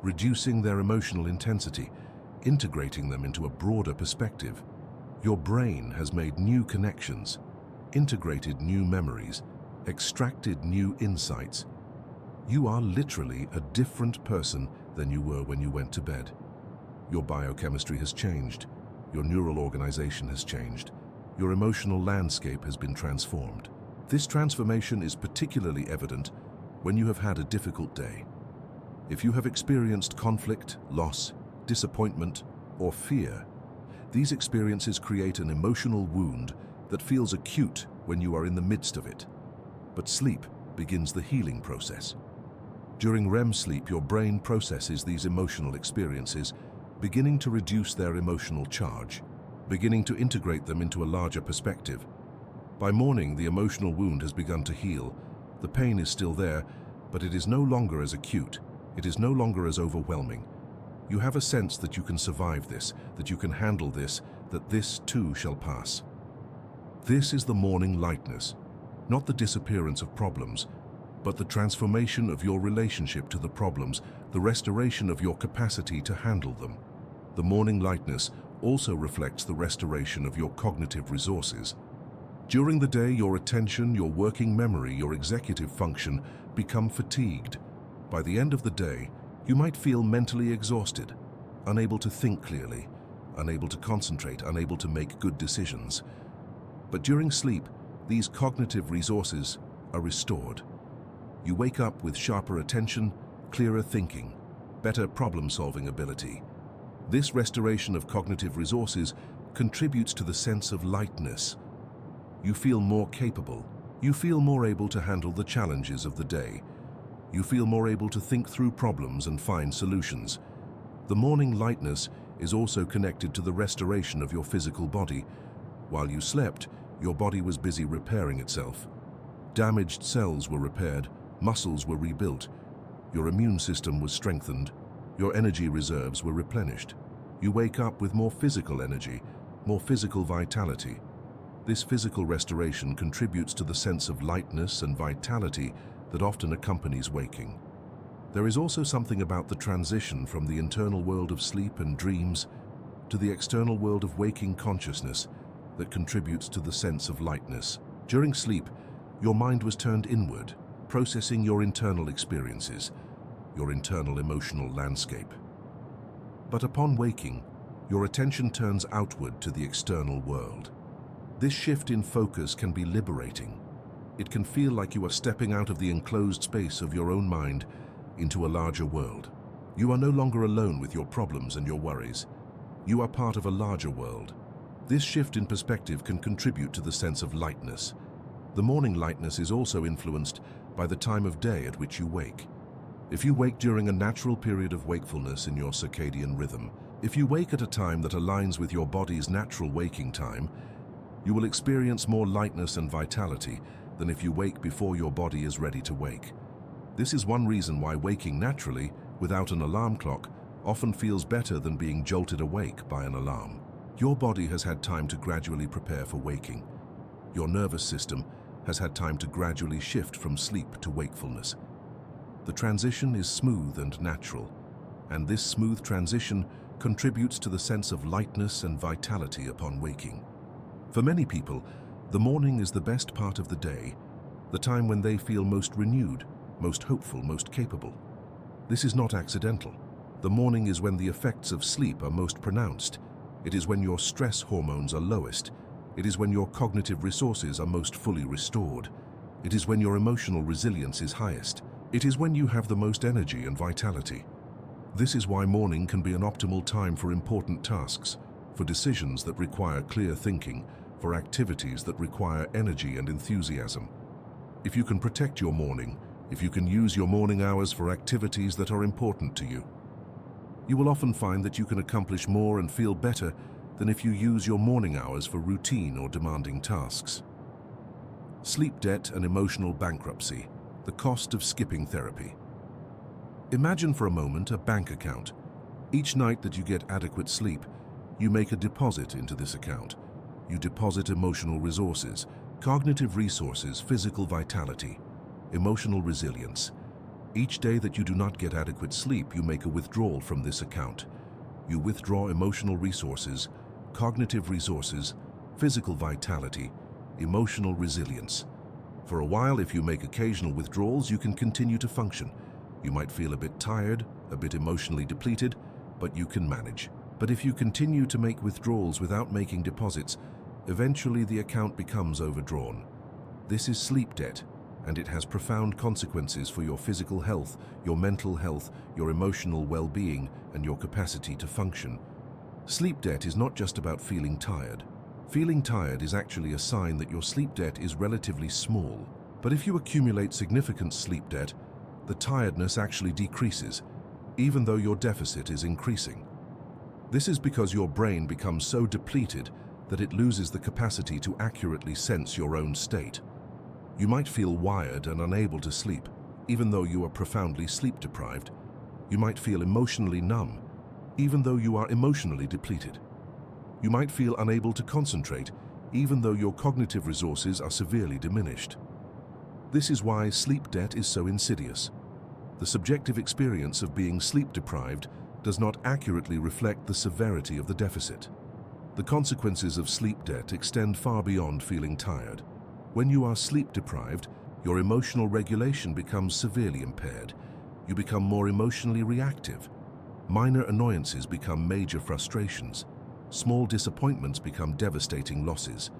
reducing their emotional intensity, integrating them into a broader perspective. Your brain has made new connections, integrated new memories, extracted new insights. You are literally a different person than you were when you went to bed. Your biochemistry has changed. Your neural organization has changed. Your emotional landscape has been transformed. This transformation is particularly evident when you have had a difficult day. If you have experienced conflict, loss, disappointment, or fear, these experiences create an emotional wound that feels acute when you are in the midst of it. But sleep begins the healing process. During REM sleep, your brain processes these emotional experiences, beginning to reduce their emotional charge, beginning to integrate them into a larger perspective. By morning, the emotional wound has begun to heal. The pain is still there, but it is no longer as acute. It is no longer as overwhelming. You have a sense that you can survive this, that you can handle this, that this too shall pass. This is the morning lightness, not the disappearance of problems, but the transformation of your relationship to the problems, the restoration of your capacity to handle them. The morning lightness also reflects the restoration of your cognitive resources. During the day, your attention, your working memory, your executive function become fatigued. By the end of the day, you might feel mentally exhausted, unable to think clearly, unable to concentrate, unable to make good decisions. But during sleep, these cognitive resources are restored. You wake up with sharper attention, clearer thinking, better problem-solving ability. This restoration of cognitive resources contributes to the sense of lightness. You feel more capable. You feel more able to handle the challenges of the day. You feel more able to think through problems and find solutions. The morning lightness is also connected to the restoration of your physical body. While you slept, your body was busy repairing itself. Damaged cells were repaired, muscles were rebuilt, your immune system was strengthened, your energy reserves were replenished. You wake up with more physical energy, more physical vitality. This physical restoration contributes to the sense of lightness and vitality that often accompanies waking. There is also something about the transition from the internal world of sleep and dreams to the external world of waking consciousness that contributes to the sense of lightness. During sleep, your mind was turned inward, processing your internal experiences, your internal emotional landscape. But upon waking, your attention turns outward to the external world. This shift in focus can be liberating. It can feel like you are stepping out of the enclosed space of your own mind into a larger world. You are no longer alone with your problems and your worries. You are part of a larger world. This shift in perspective can contribute to the sense of lightness. The morning lightness is also influenced by the time of day at which you wake. If you wake during a natural period of wakefulness in your circadian rhythm, if you wake at a time that aligns with your body's natural waking time, you will experience more lightness and vitality than if you wake before your body is ready to wake. This is one reason why waking naturally, without an alarm clock, often feels better than being jolted awake by an alarm. Your body has had time to gradually prepare for waking. Your nervous system has had time to gradually shift from sleep to wakefulness. The transition is smooth and natural, and this smooth transition contributes to the sense of lightness and vitality upon waking. For many people, the morning is the best part of the day, the time when they feel most renewed, most hopeful, most capable. This is not accidental. The morning is when the effects of sleep are most pronounced. It is when your stress hormones are lowest. It is when your cognitive resources are most fully restored. It is when your emotional resilience is highest. It is when you have the most energy and vitality. This is why morning can be an optimal time for important tasks, for decisions that require clear thinking, for activities that require energy and enthusiasm. If you can protect your morning, if you can use your morning hours for activities that are important to you, you will often find that you can accomplish more and feel better than if you use your morning hours for routine or demanding tasks. Sleep debt and emotional bankruptcy, the cost of skipping therapy. Imagine for a moment a bank account. Each night that you get adequate sleep, you make a deposit into this account. You deposit emotional resources, cognitive resources, physical vitality, emotional resilience. Each day that you do not get adequate sleep, you make a withdrawal from this account. You withdraw emotional resources, cognitive resources, physical vitality, emotional resilience. For a while, if you make occasional withdrawals, you can continue to function. You might feel a bit tired, a bit emotionally depleted, but you can manage. But if you continue to make withdrawals without making deposits, eventually the account becomes overdrawn. This is sleep debt, and it has profound consequences for your physical health, your mental health, your emotional well-being, and your capacity to function. Sleep debt is not just about feeling tired. Feeling tired is actually a sign that your sleep debt is relatively small. But if you accumulate significant sleep debt, the tiredness actually decreases, even though your deficit is increasing. This is because your brain becomes so depleted that it loses the capacity to accurately sense your own state. You might feel wired and unable to sleep, even though you are profoundly sleep deprived. You might feel emotionally numb, even though you are emotionally depleted. You might feel unable to concentrate, even though your cognitive resources are severely diminished. This is why sleep debt is so insidious. The subjective experience of being sleep deprived does not accurately reflect the severity of the deficit. The consequences of sleep debt extend far beyond feeling tired. When you are sleep deprived, your emotional regulation becomes severely impaired. You become more emotionally reactive. Minor annoyances become major frustrations. Small disappointments become devastating losses.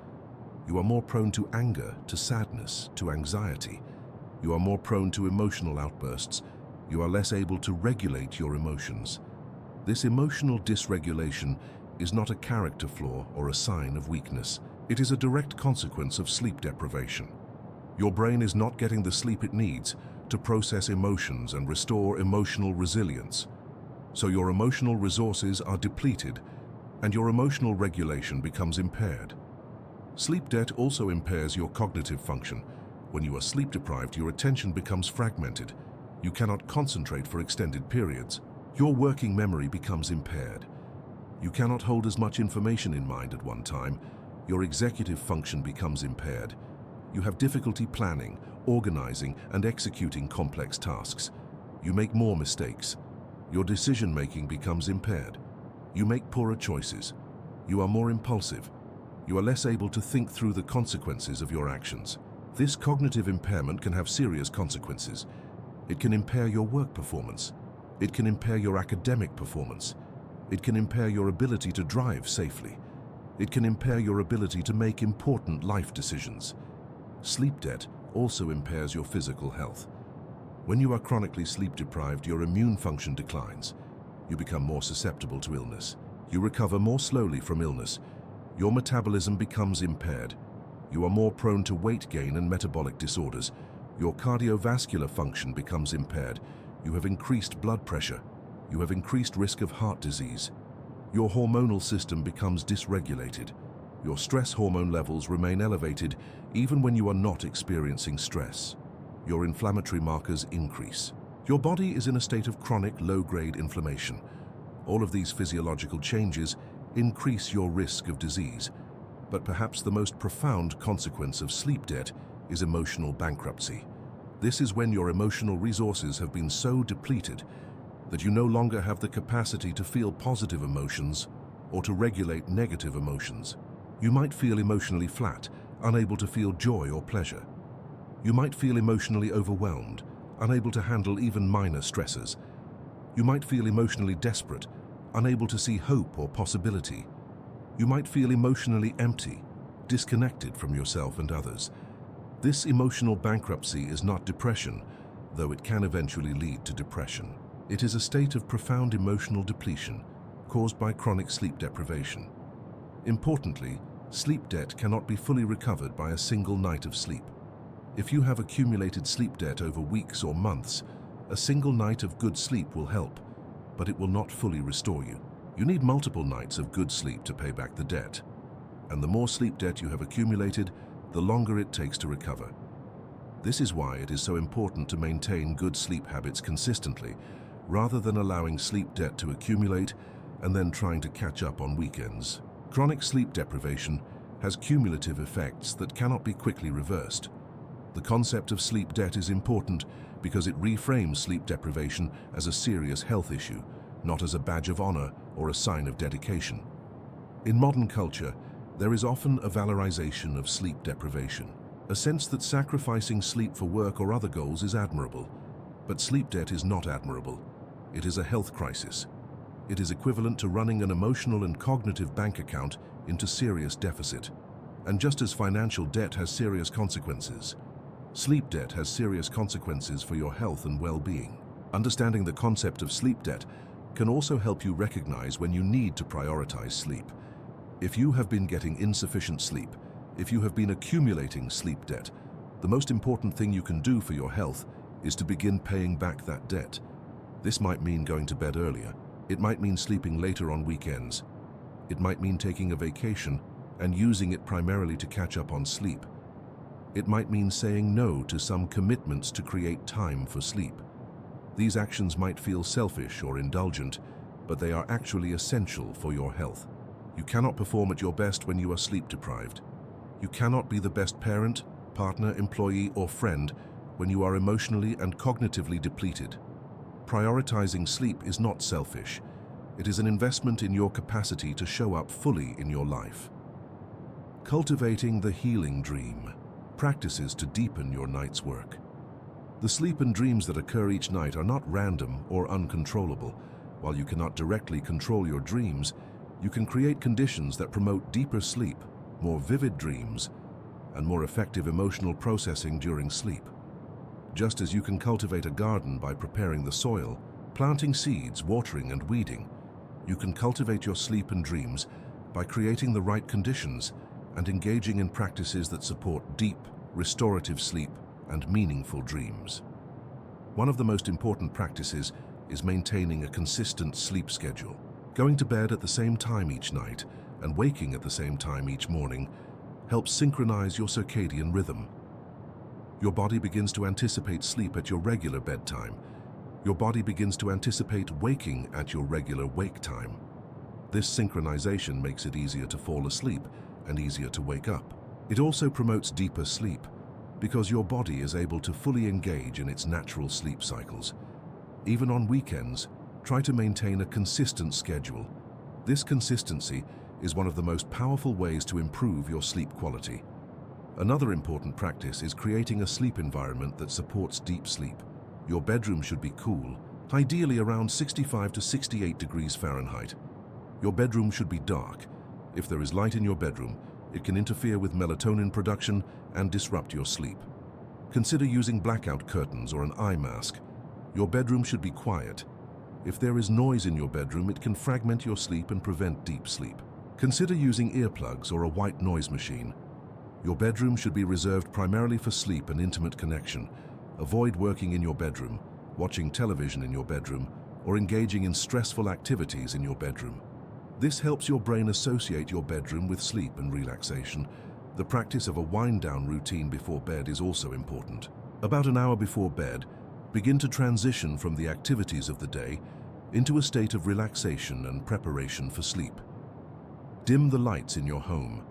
You are more prone to anger, to sadness, to anxiety. You are more prone to emotional outbursts. You are less able to regulate your emotions. This emotional dysregulation is not a character flaw or a sign of weakness. It is a direct consequence of sleep deprivation. Your brain is not getting the sleep it needs to process emotions and restore emotional resilience. So your emotional resources are depleted, and your emotional regulation becomes impaired. Sleep debt also impairs your cognitive function. When you are sleep deprived, your attention becomes fragmented. You cannot concentrate for extended periods. Your working memory becomes impaired. You cannot hold as much information in mind at one time. Your executive function becomes impaired. You have difficulty planning, organizing, and executing complex tasks. You make more mistakes. Your decision-making becomes impaired. You make poorer choices. You are more impulsive. You are less able to think through the consequences of your actions. This cognitive impairment can have serious consequences. It can impair your work performance. It can impair your academic performance. It can impair your ability to drive safely. It can impair your ability to make important life decisions. Sleep debt also impairs your physical health. When you are chronically sleep deprived, your immune function declines. You become more susceptible to illness. You recover more slowly from illness. Your metabolism becomes impaired. You are more prone to weight gain and metabolic disorders. Your cardiovascular function becomes impaired. You have increased blood pressure. You have increased risk of heart disease. Your hormonal system becomes dysregulated. Your stress hormone levels remain elevated even when you are not experiencing stress. Your inflammatory markers increase. Your body is in a state of chronic low-grade inflammation. All of these physiological changes increase your risk of disease. But perhaps the most profound consequence of sleep debt is emotional bankruptcy. This is when your emotional resources have been so depleted that you no longer have the capacity to feel positive emotions or to regulate negative emotions. You might feel emotionally flat, unable to feel joy or pleasure. You might feel emotionally overwhelmed, unable to handle even minor stresses. You might feel emotionally desperate, unable to see hope or possibility. You might feel emotionally empty, disconnected from yourself and others. This emotional bankruptcy is not depression, though it can eventually lead to depression. It is a state of profound emotional depletion caused by chronic sleep deprivation. Importantly, sleep debt cannot be fully recovered by a single night of sleep. If you have accumulated sleep debt over weeks or months, a single night of good sleep will help, but it will not fully restore you. You need multiple nights of good sleep to pay back the debt. And the more sleep debt you have accumulated, the longer it takes to recover. This is why it is so important to maintain good sleep habits consistently, rather than allowing sleep debt to accumulate and then trying to catch up on weekends. Chronic sleep deprivation has cumulative effects that cannot be quickly reversed. The concept of sleep debt is important because it reframes sleep deprivation as a serious health issue, not as a badge of honor or a sign of dedication. In modern culture, there is often a valorization of sleep deprivation, a sense that sacrificing sleep for work or other goals is admirable. But sleep debt is not admirable. It is a health crisis. It is equivalent to running an emotional and cognitive bank account into serious deficit. And just as financial debt has serious consequences, sleep debt has serious consequences for your health and well-being. Understanding the concept of sleep debt can also help you recognize when you need to prioritize sleep. If you have been getting insufficient sleep, if you have been accumulating sleep debt, the most important thing you can do for your health is to begin paying back that debt. This might mean going to bed earlier. It might mean sleeping later on weekends. It might mean taking a vacation and using it primarily to catch up on sleep. It might mean saying no to some commitments to create time for sleep. These actions might feel selfish or indulgent, but they are actually essential for your health. You cannot perform at your best when you are sleep deprived. You cannot be the best parent, partner, employee, or friend when you are emotionally and cognitively depleted. Prioritizing sleep is not selfish. It is an investment in your capacity to show up fully in your life. Cultivating the healing dream. Practices to deepen your night's work. The sleep and dreams that occur each night are not random or uncontrollable. While you cannot directly control your dreams, you can create conditions that promote deeper sleep, more vivid dreams, and more effective emotional processing during sleep. Just as you can cultivate a garden by preparing the soil, planting seeds, watering, and weeding, you can cultivate your sleep and dreams by creating the right conditions and engaging in practices that support deep, restorative sleep and meaningful dreams. One of the most important practices is maintaining a consistent sleep schedule. Going to bed at the same time each night and waking at the same time each morning helps synchronize your circadian rhythm. Your body begins to anticipate sleep at your regular bedtime. Your body begins to anticipate waking at your regular wake time. This synchronization makes it easier to fall asleep and easier to wake up. It also promotes deeper sleep because your body is able to fully engage in its natural sleep cycles. Even on weekends, try to maintain a consistent schedule. This consistency is one of the most powerful ways to improve your sleep quality. Another important practice is creating a sleep environment that supports deep sleep. Your bedroom should be cool, ideally around 65 to 68 degrees Fahrenheit. Your bedroom should be dark. If there is light in your bedroom, it can interfere with melatonin production and disrupt your sleep. Consider using blackout curtains or an eye mask. Your bedroom should be quiet. If there is noise in your bedroom, it can fragment your sleep and prevent deep sleep. Consider using earplugs or a white noise machine. Your bedroom should be reserved primarily for sleep and intimate connection. Avoid working in your bedroom, watching television in your bedroom, or engaging in stressful activities in your bedroom. This helps your brain associate your bedroom with sleep and relaxation. The practice of a wind-down routine before bed is also important. About an hour before bed, begin to transition from the activities of the day into a state of relaxation and preparation for sleep. Dim the lights in your home.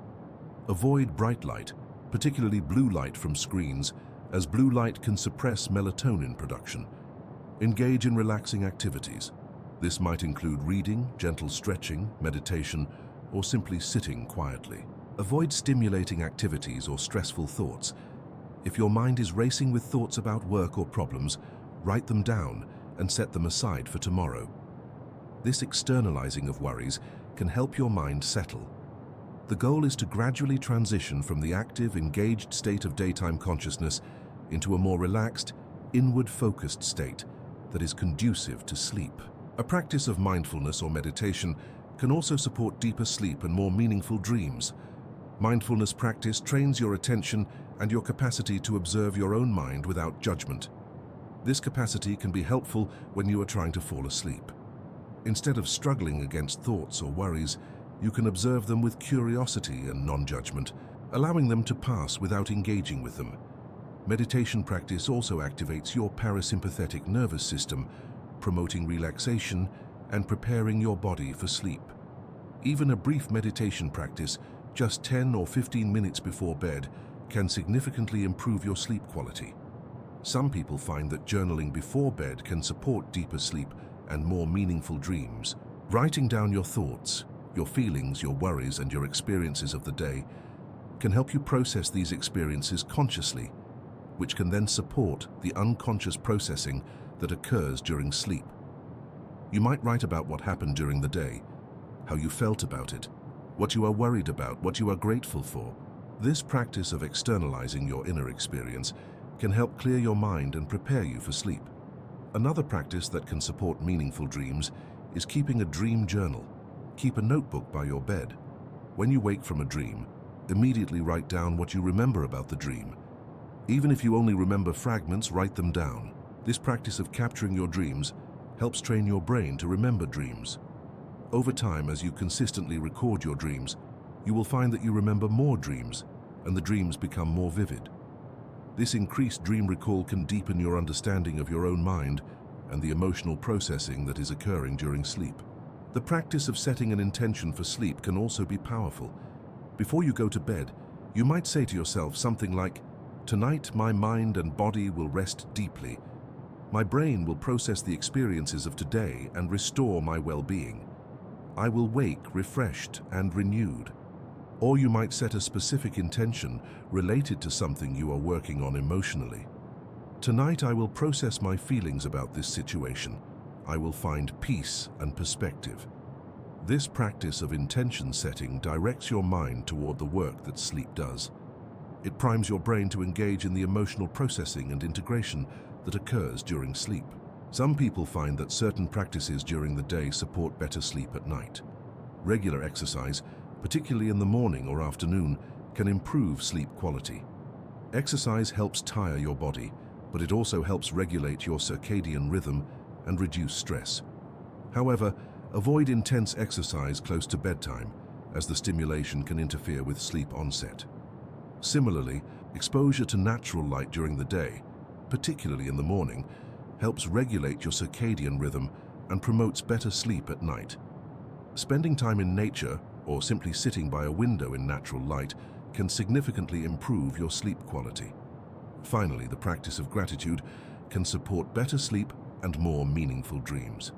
Avoid bright light, particularly blue light from screens, as blue light can suppress melatonin production. Engage in relaxing activities. This might include reading, gentle stretching, meditation, or simply sitting quietly. Avoid stimulating activities or stressful thoughts. If your mind is racing with thoughts about work or problems, write them down and set them aside for tomorrow. This externalizing of worries can help your mind settle. The goal is to gradually transition from the active, engaged state of daytime consciousness into a more relaxed, inward-focused state that is conducive to sleep. A practice of mindfulness or meditation can also support deeper sleep and more meaningful dreams. Mindfulness practice trains your attention and your capacity to observe your own mind without judgment. This capacity can be helpful when you are trying to fall asleep. Instead of struggling against thoughts or worries, you can observe them with curiosity and non-judgment, allowing them to pass without engaging with them. Meditation practice also activates your parasympathetic nervous system, promoting relaxation and preparing your body for sleep. Even a brief meditation practice, just 10 or 15 minutes before bed, can significantly improve your sleep quality. Some people find that journaling before bed can support deeper sleep and more meaningful dreams. Writing down your thoughts, your feelings, your worries, and your experiences of the day can help you process these experiences consciously, which can then support the unconscious processing that occurs during sleep. You might write about what happened during the day, how you felt about it, what you are worried about, what you are grateful for. This practice of externalizing your inner experience can help clear your mind and prepare you for sleep. Another practice that can support meaningful dreams is keeping a dream journal. Keep a notebook by your bed. When you wake from a dream, immediately write down what you remember about the dream. Even if you only remember fragments, write them down. This practice of capturing your dreams helps train your brain to remember dreams. Over time, as you consistently record your dreams, you will find that you remember more dreams, and the dreams become more vivid. This increased dream recall can deepen your understanding of your own mind and the emotional processing that is occurring during sleep. The practice of setting an intention for sleep can also be powerful. Before you go to bed, you might say to yourself something like, "Tonight, my mind and body will rest deeply. My brain will process the experiences of today and restore my well-being. I will wake refreshed and renewed." Or you might set a specific intention related to something you are working on emotionally. "Tonight I will process my feelings about this situation. I will find peace and perspective." This practice of intention setting directs your mind toward the work that sleep does. It primes your brain to engage in the emotional processing and integration that occurs during sleep. Some people find that certain practices during the day support better sleep at night. Regular exercise, particularly in the morning or afternoon, can improve sleep quality. Exercise helps tire your body, but it also helps regulate your circadian rhythm and reduce stress. However, avoid intense exercise close to bedtime, as the stimulation can interfere with sleep onset. Similarly, exposure to natural light during the day, particularly in the morning, helps regulate your circadian rhythm and promotes better sleep at night. Spending time in nature, or simply sitting by a window in natural light, can significantly improve your sleep quality. Finally, the practice of gratitude can support better sleep and more meaningful dreams.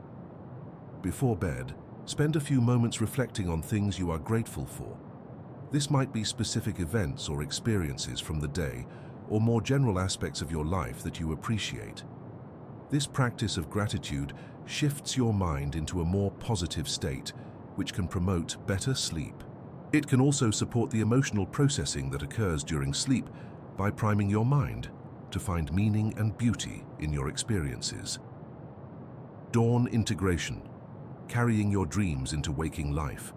Before bed, spend a few moments reflecting on things you are grateful for. This might be specific events or experiences from the day, or more general aspects of your life that you appreciate. This practice of gratitude shifts your mind into a more positive state, which can promote better sleep. It can also support the emotional processing that occurs during sleep by priming your mind to find meaning and beauty in your experiences. Dawn integration, carrying your dreams into waking life.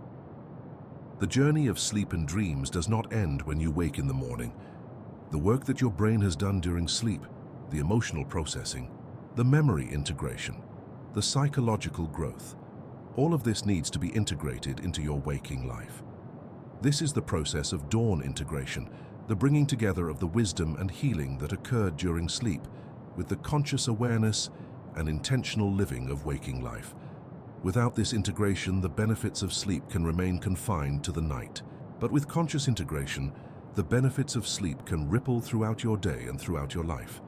The journey of sleep and dreams does not end when you wake in the morning. The work that your brain has done during sleep, the emotional processing, the memory integration, the psychological growth, all of this needs to be integrated into your waking life. This is the process of dawn integration, the bringing together of the wisdom and healing that occurred during sleep with the conscious awareness and intentional living of waking life. Without this integration, the benefits of sleep can remain confined to the night. But with conscious integration, the benefits of sleep can ripple throughout your day and throughout your life.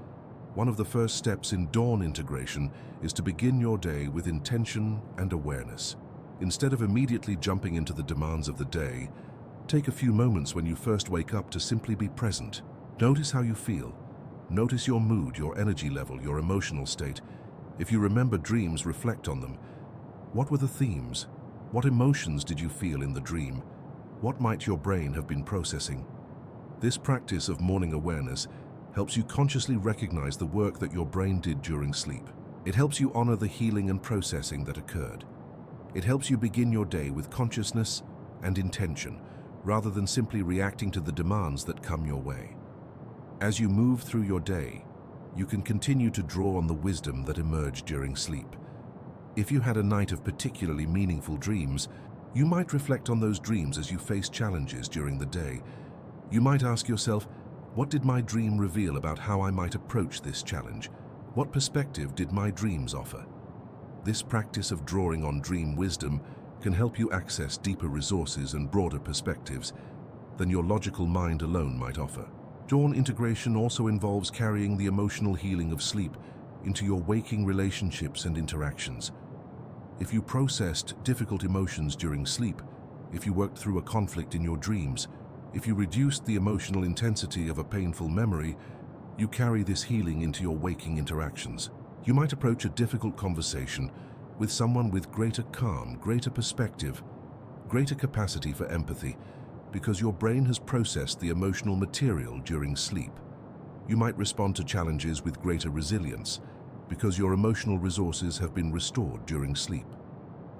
One of the first steps in dawn integration is to begin your day with intention and awareness. Instead of immediately jumping into the demands of the day, take a few moments when you first wake up to simply be present. Notice how you feel. Notice your mood, your energy level, your emotional state. If you remember dreams, reflect on them. What were the themes? What emotions did you feel in the dream? What might your brain have been processing? This practice of morning awareness helps you consciously recognize the work that your brain did during sleep. It helps you honor the healing and processing that occurred. It helps you begin your day with consciousness and intention, rather than simply reacting to the demands that come your way. As you move through your day, you can continue to draw on the wisdom that emerged during sleep. If you had a night of particularly meaningful dreams, you might reflect on those dreams as you face challenges during the day. You might ask yourself, what did my dream reveal about how I might approach this challenge? What perspective did my dreams offer? This practice of drawing on dream wisdom can help you access deeper resources and broader perspectives than your logical mind alone might offer. Dawn integration also involves carrying the emotional healing of sleep into your waking relationships and interactions. If you processed difficult emotions during sleep, if you worked through a conflict in your dreams, if you reduced the emotional intensity of a painful memory, you carry this healing into your waking interactions. You might approach a difficult conversation with someone with greater calm, greater perspective, greater capacity for empathy, because your brain has processed the emotional material during sleep. You might respond to challenges with greater resilience, because your emotional resources have been restored during sleep.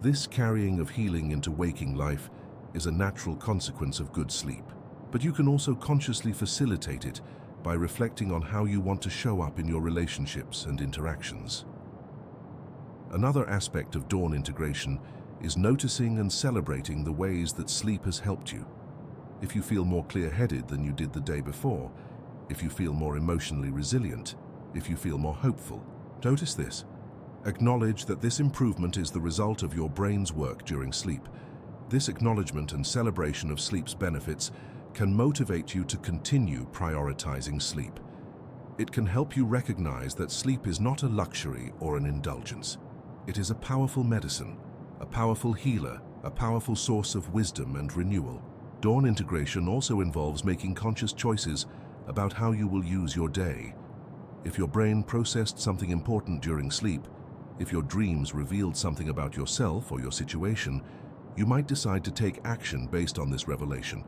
This carrying of healing into waking life is a natural consequence of good sleep, but you can also consciously facilitate it by reflecting on how you want to show up in your relationships and interactions. Another aspect of dawn integration is noticing and celebrating the ways that sleep has helped you. If you feel more clear-headed than you did the day before, if you feel more emotionally resilient, if you feel more hopeful, notice this. Acknowledge that this improvement is the result of your brain's work during sleep. This acknowledgement and celebration of sleep's benefits can motivate you to continue prioritizing sleep. It can help you recognize that sleep is not a luxury or an indulgence. It is a powerful medicine, a powerful healer, a powerful source of wisdom and renewal. Dawn integration also involves making conscious choices about how you will use your day. If your brain processed something important during sleep, if your dreams revealed something about yourself or your situation, you might decide to take action based on this revelation.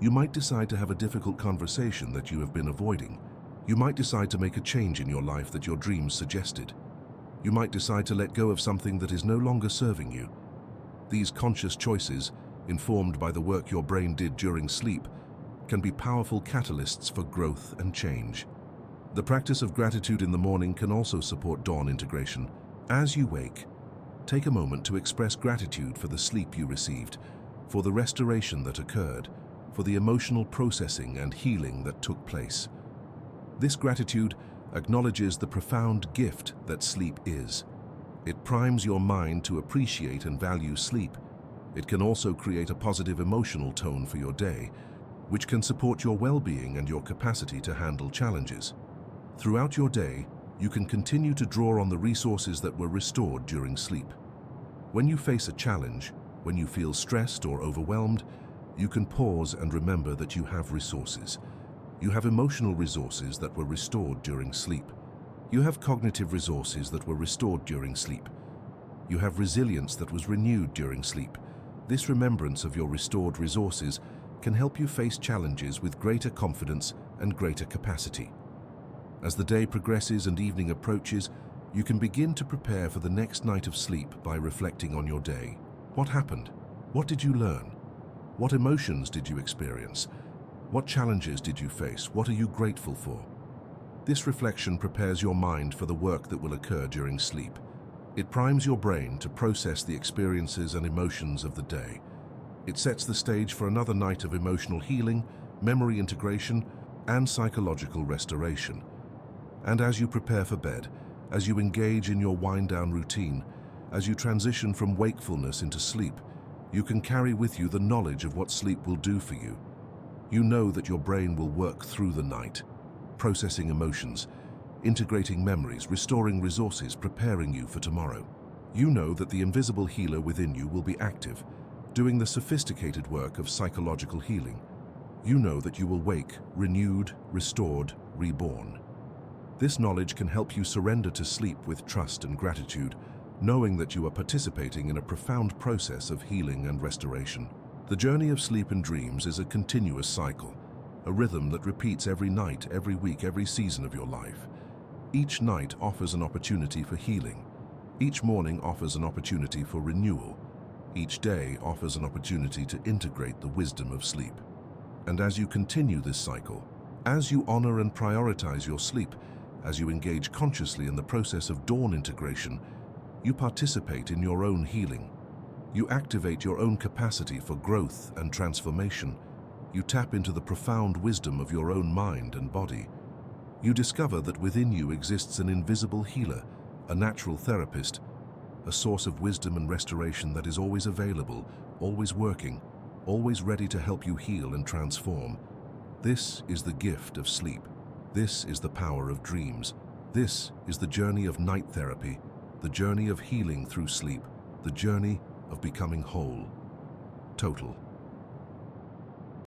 You might decide to have a difficult conversation that you have been avoiding. You might decide to make a change in your life that your dreams suggested. You might decide to let go of something that is no longer serving you. These conscious choices, informed by the work your brain did during sleep, can be powerful catalysts for growth and change. The practice of gratitude in the morning can also support dawn integration. As you wake, take a moment to express gratitude for the sleep you received, for the restoration that occurred, for the emotional processing and healing that took place. This gratitude acknowledges the profound gift that sleep is. It primes your mind to appreciate and value sleep. It can also create a positive emotional tone for your day, which can support your well-being and your capacity to handle challenges. Throughout your day, you can continue to draw on the resources that were restored during sleep. When you face a challenge, when you feel stressed or overwhelmed, you can pause and remember that you have resources. You have emotional resources that were restored during sleep. You have cognitive resources that were restored during sleep. You have resilience that was renewed during sleep. This remembrance of your restored resources can help you face challenges with greater confidence and greater capacity. As the day progresses and evening approaches, you can begin to prepare for the next night of sleep by reflecting on your day. What happened? What did you learn? What emotions did you experience? What challenges did you face? What are you grateful for? This reflection prepares your mind for the work that will occur during sleep. It primes your brain to process the experiences and emotions of the day. It sets the stage for another night of emotional healing, memory integration, and psychological restoration. And as you prepare for bed, as you engage in your wind-down routine, as you transition from wakefulness into sleep, you can carry with you the knowledge of what sleep will do for you. You know that your brain will work through the night, processing emotions, integrating memories, restoring resources, preparing you for tomorrow. You know that the invisible healer within you will be active, doing the sophisticated work of psychological healing. You know that you will wake, renewed, restored, reborn. This knowledge can help you surrender to sleep with trust and gratitude, knowing that you are participating in a profound process of healing and restoration. The journey of sleep and dreams is a continuous cycle, a rhythm that repeats every night, every week, every season of your life. Each night offers an opportunity for healing. Each morning offers an opportunity for renewal. Each day offers an opportunity to integrate the wisdom of sleep. And as you continue this cycle, as you honor and prioritize your sleep, as you engage consciously in the process of dawn integration, you participate in your own healing. You activate your own capacity for growth and transformation. You tap into the profound wisdom of your own mind and body. You discover that within you exists an invisible healer, a natural therapist, a source of wisdom and restoration that is always available, always working, always ready to help you heal and transform. This is the gift of sleep. This is the power of dreams. This is the journey of night therapy, the journey of healing through sleep, the journey of becoming whole, total.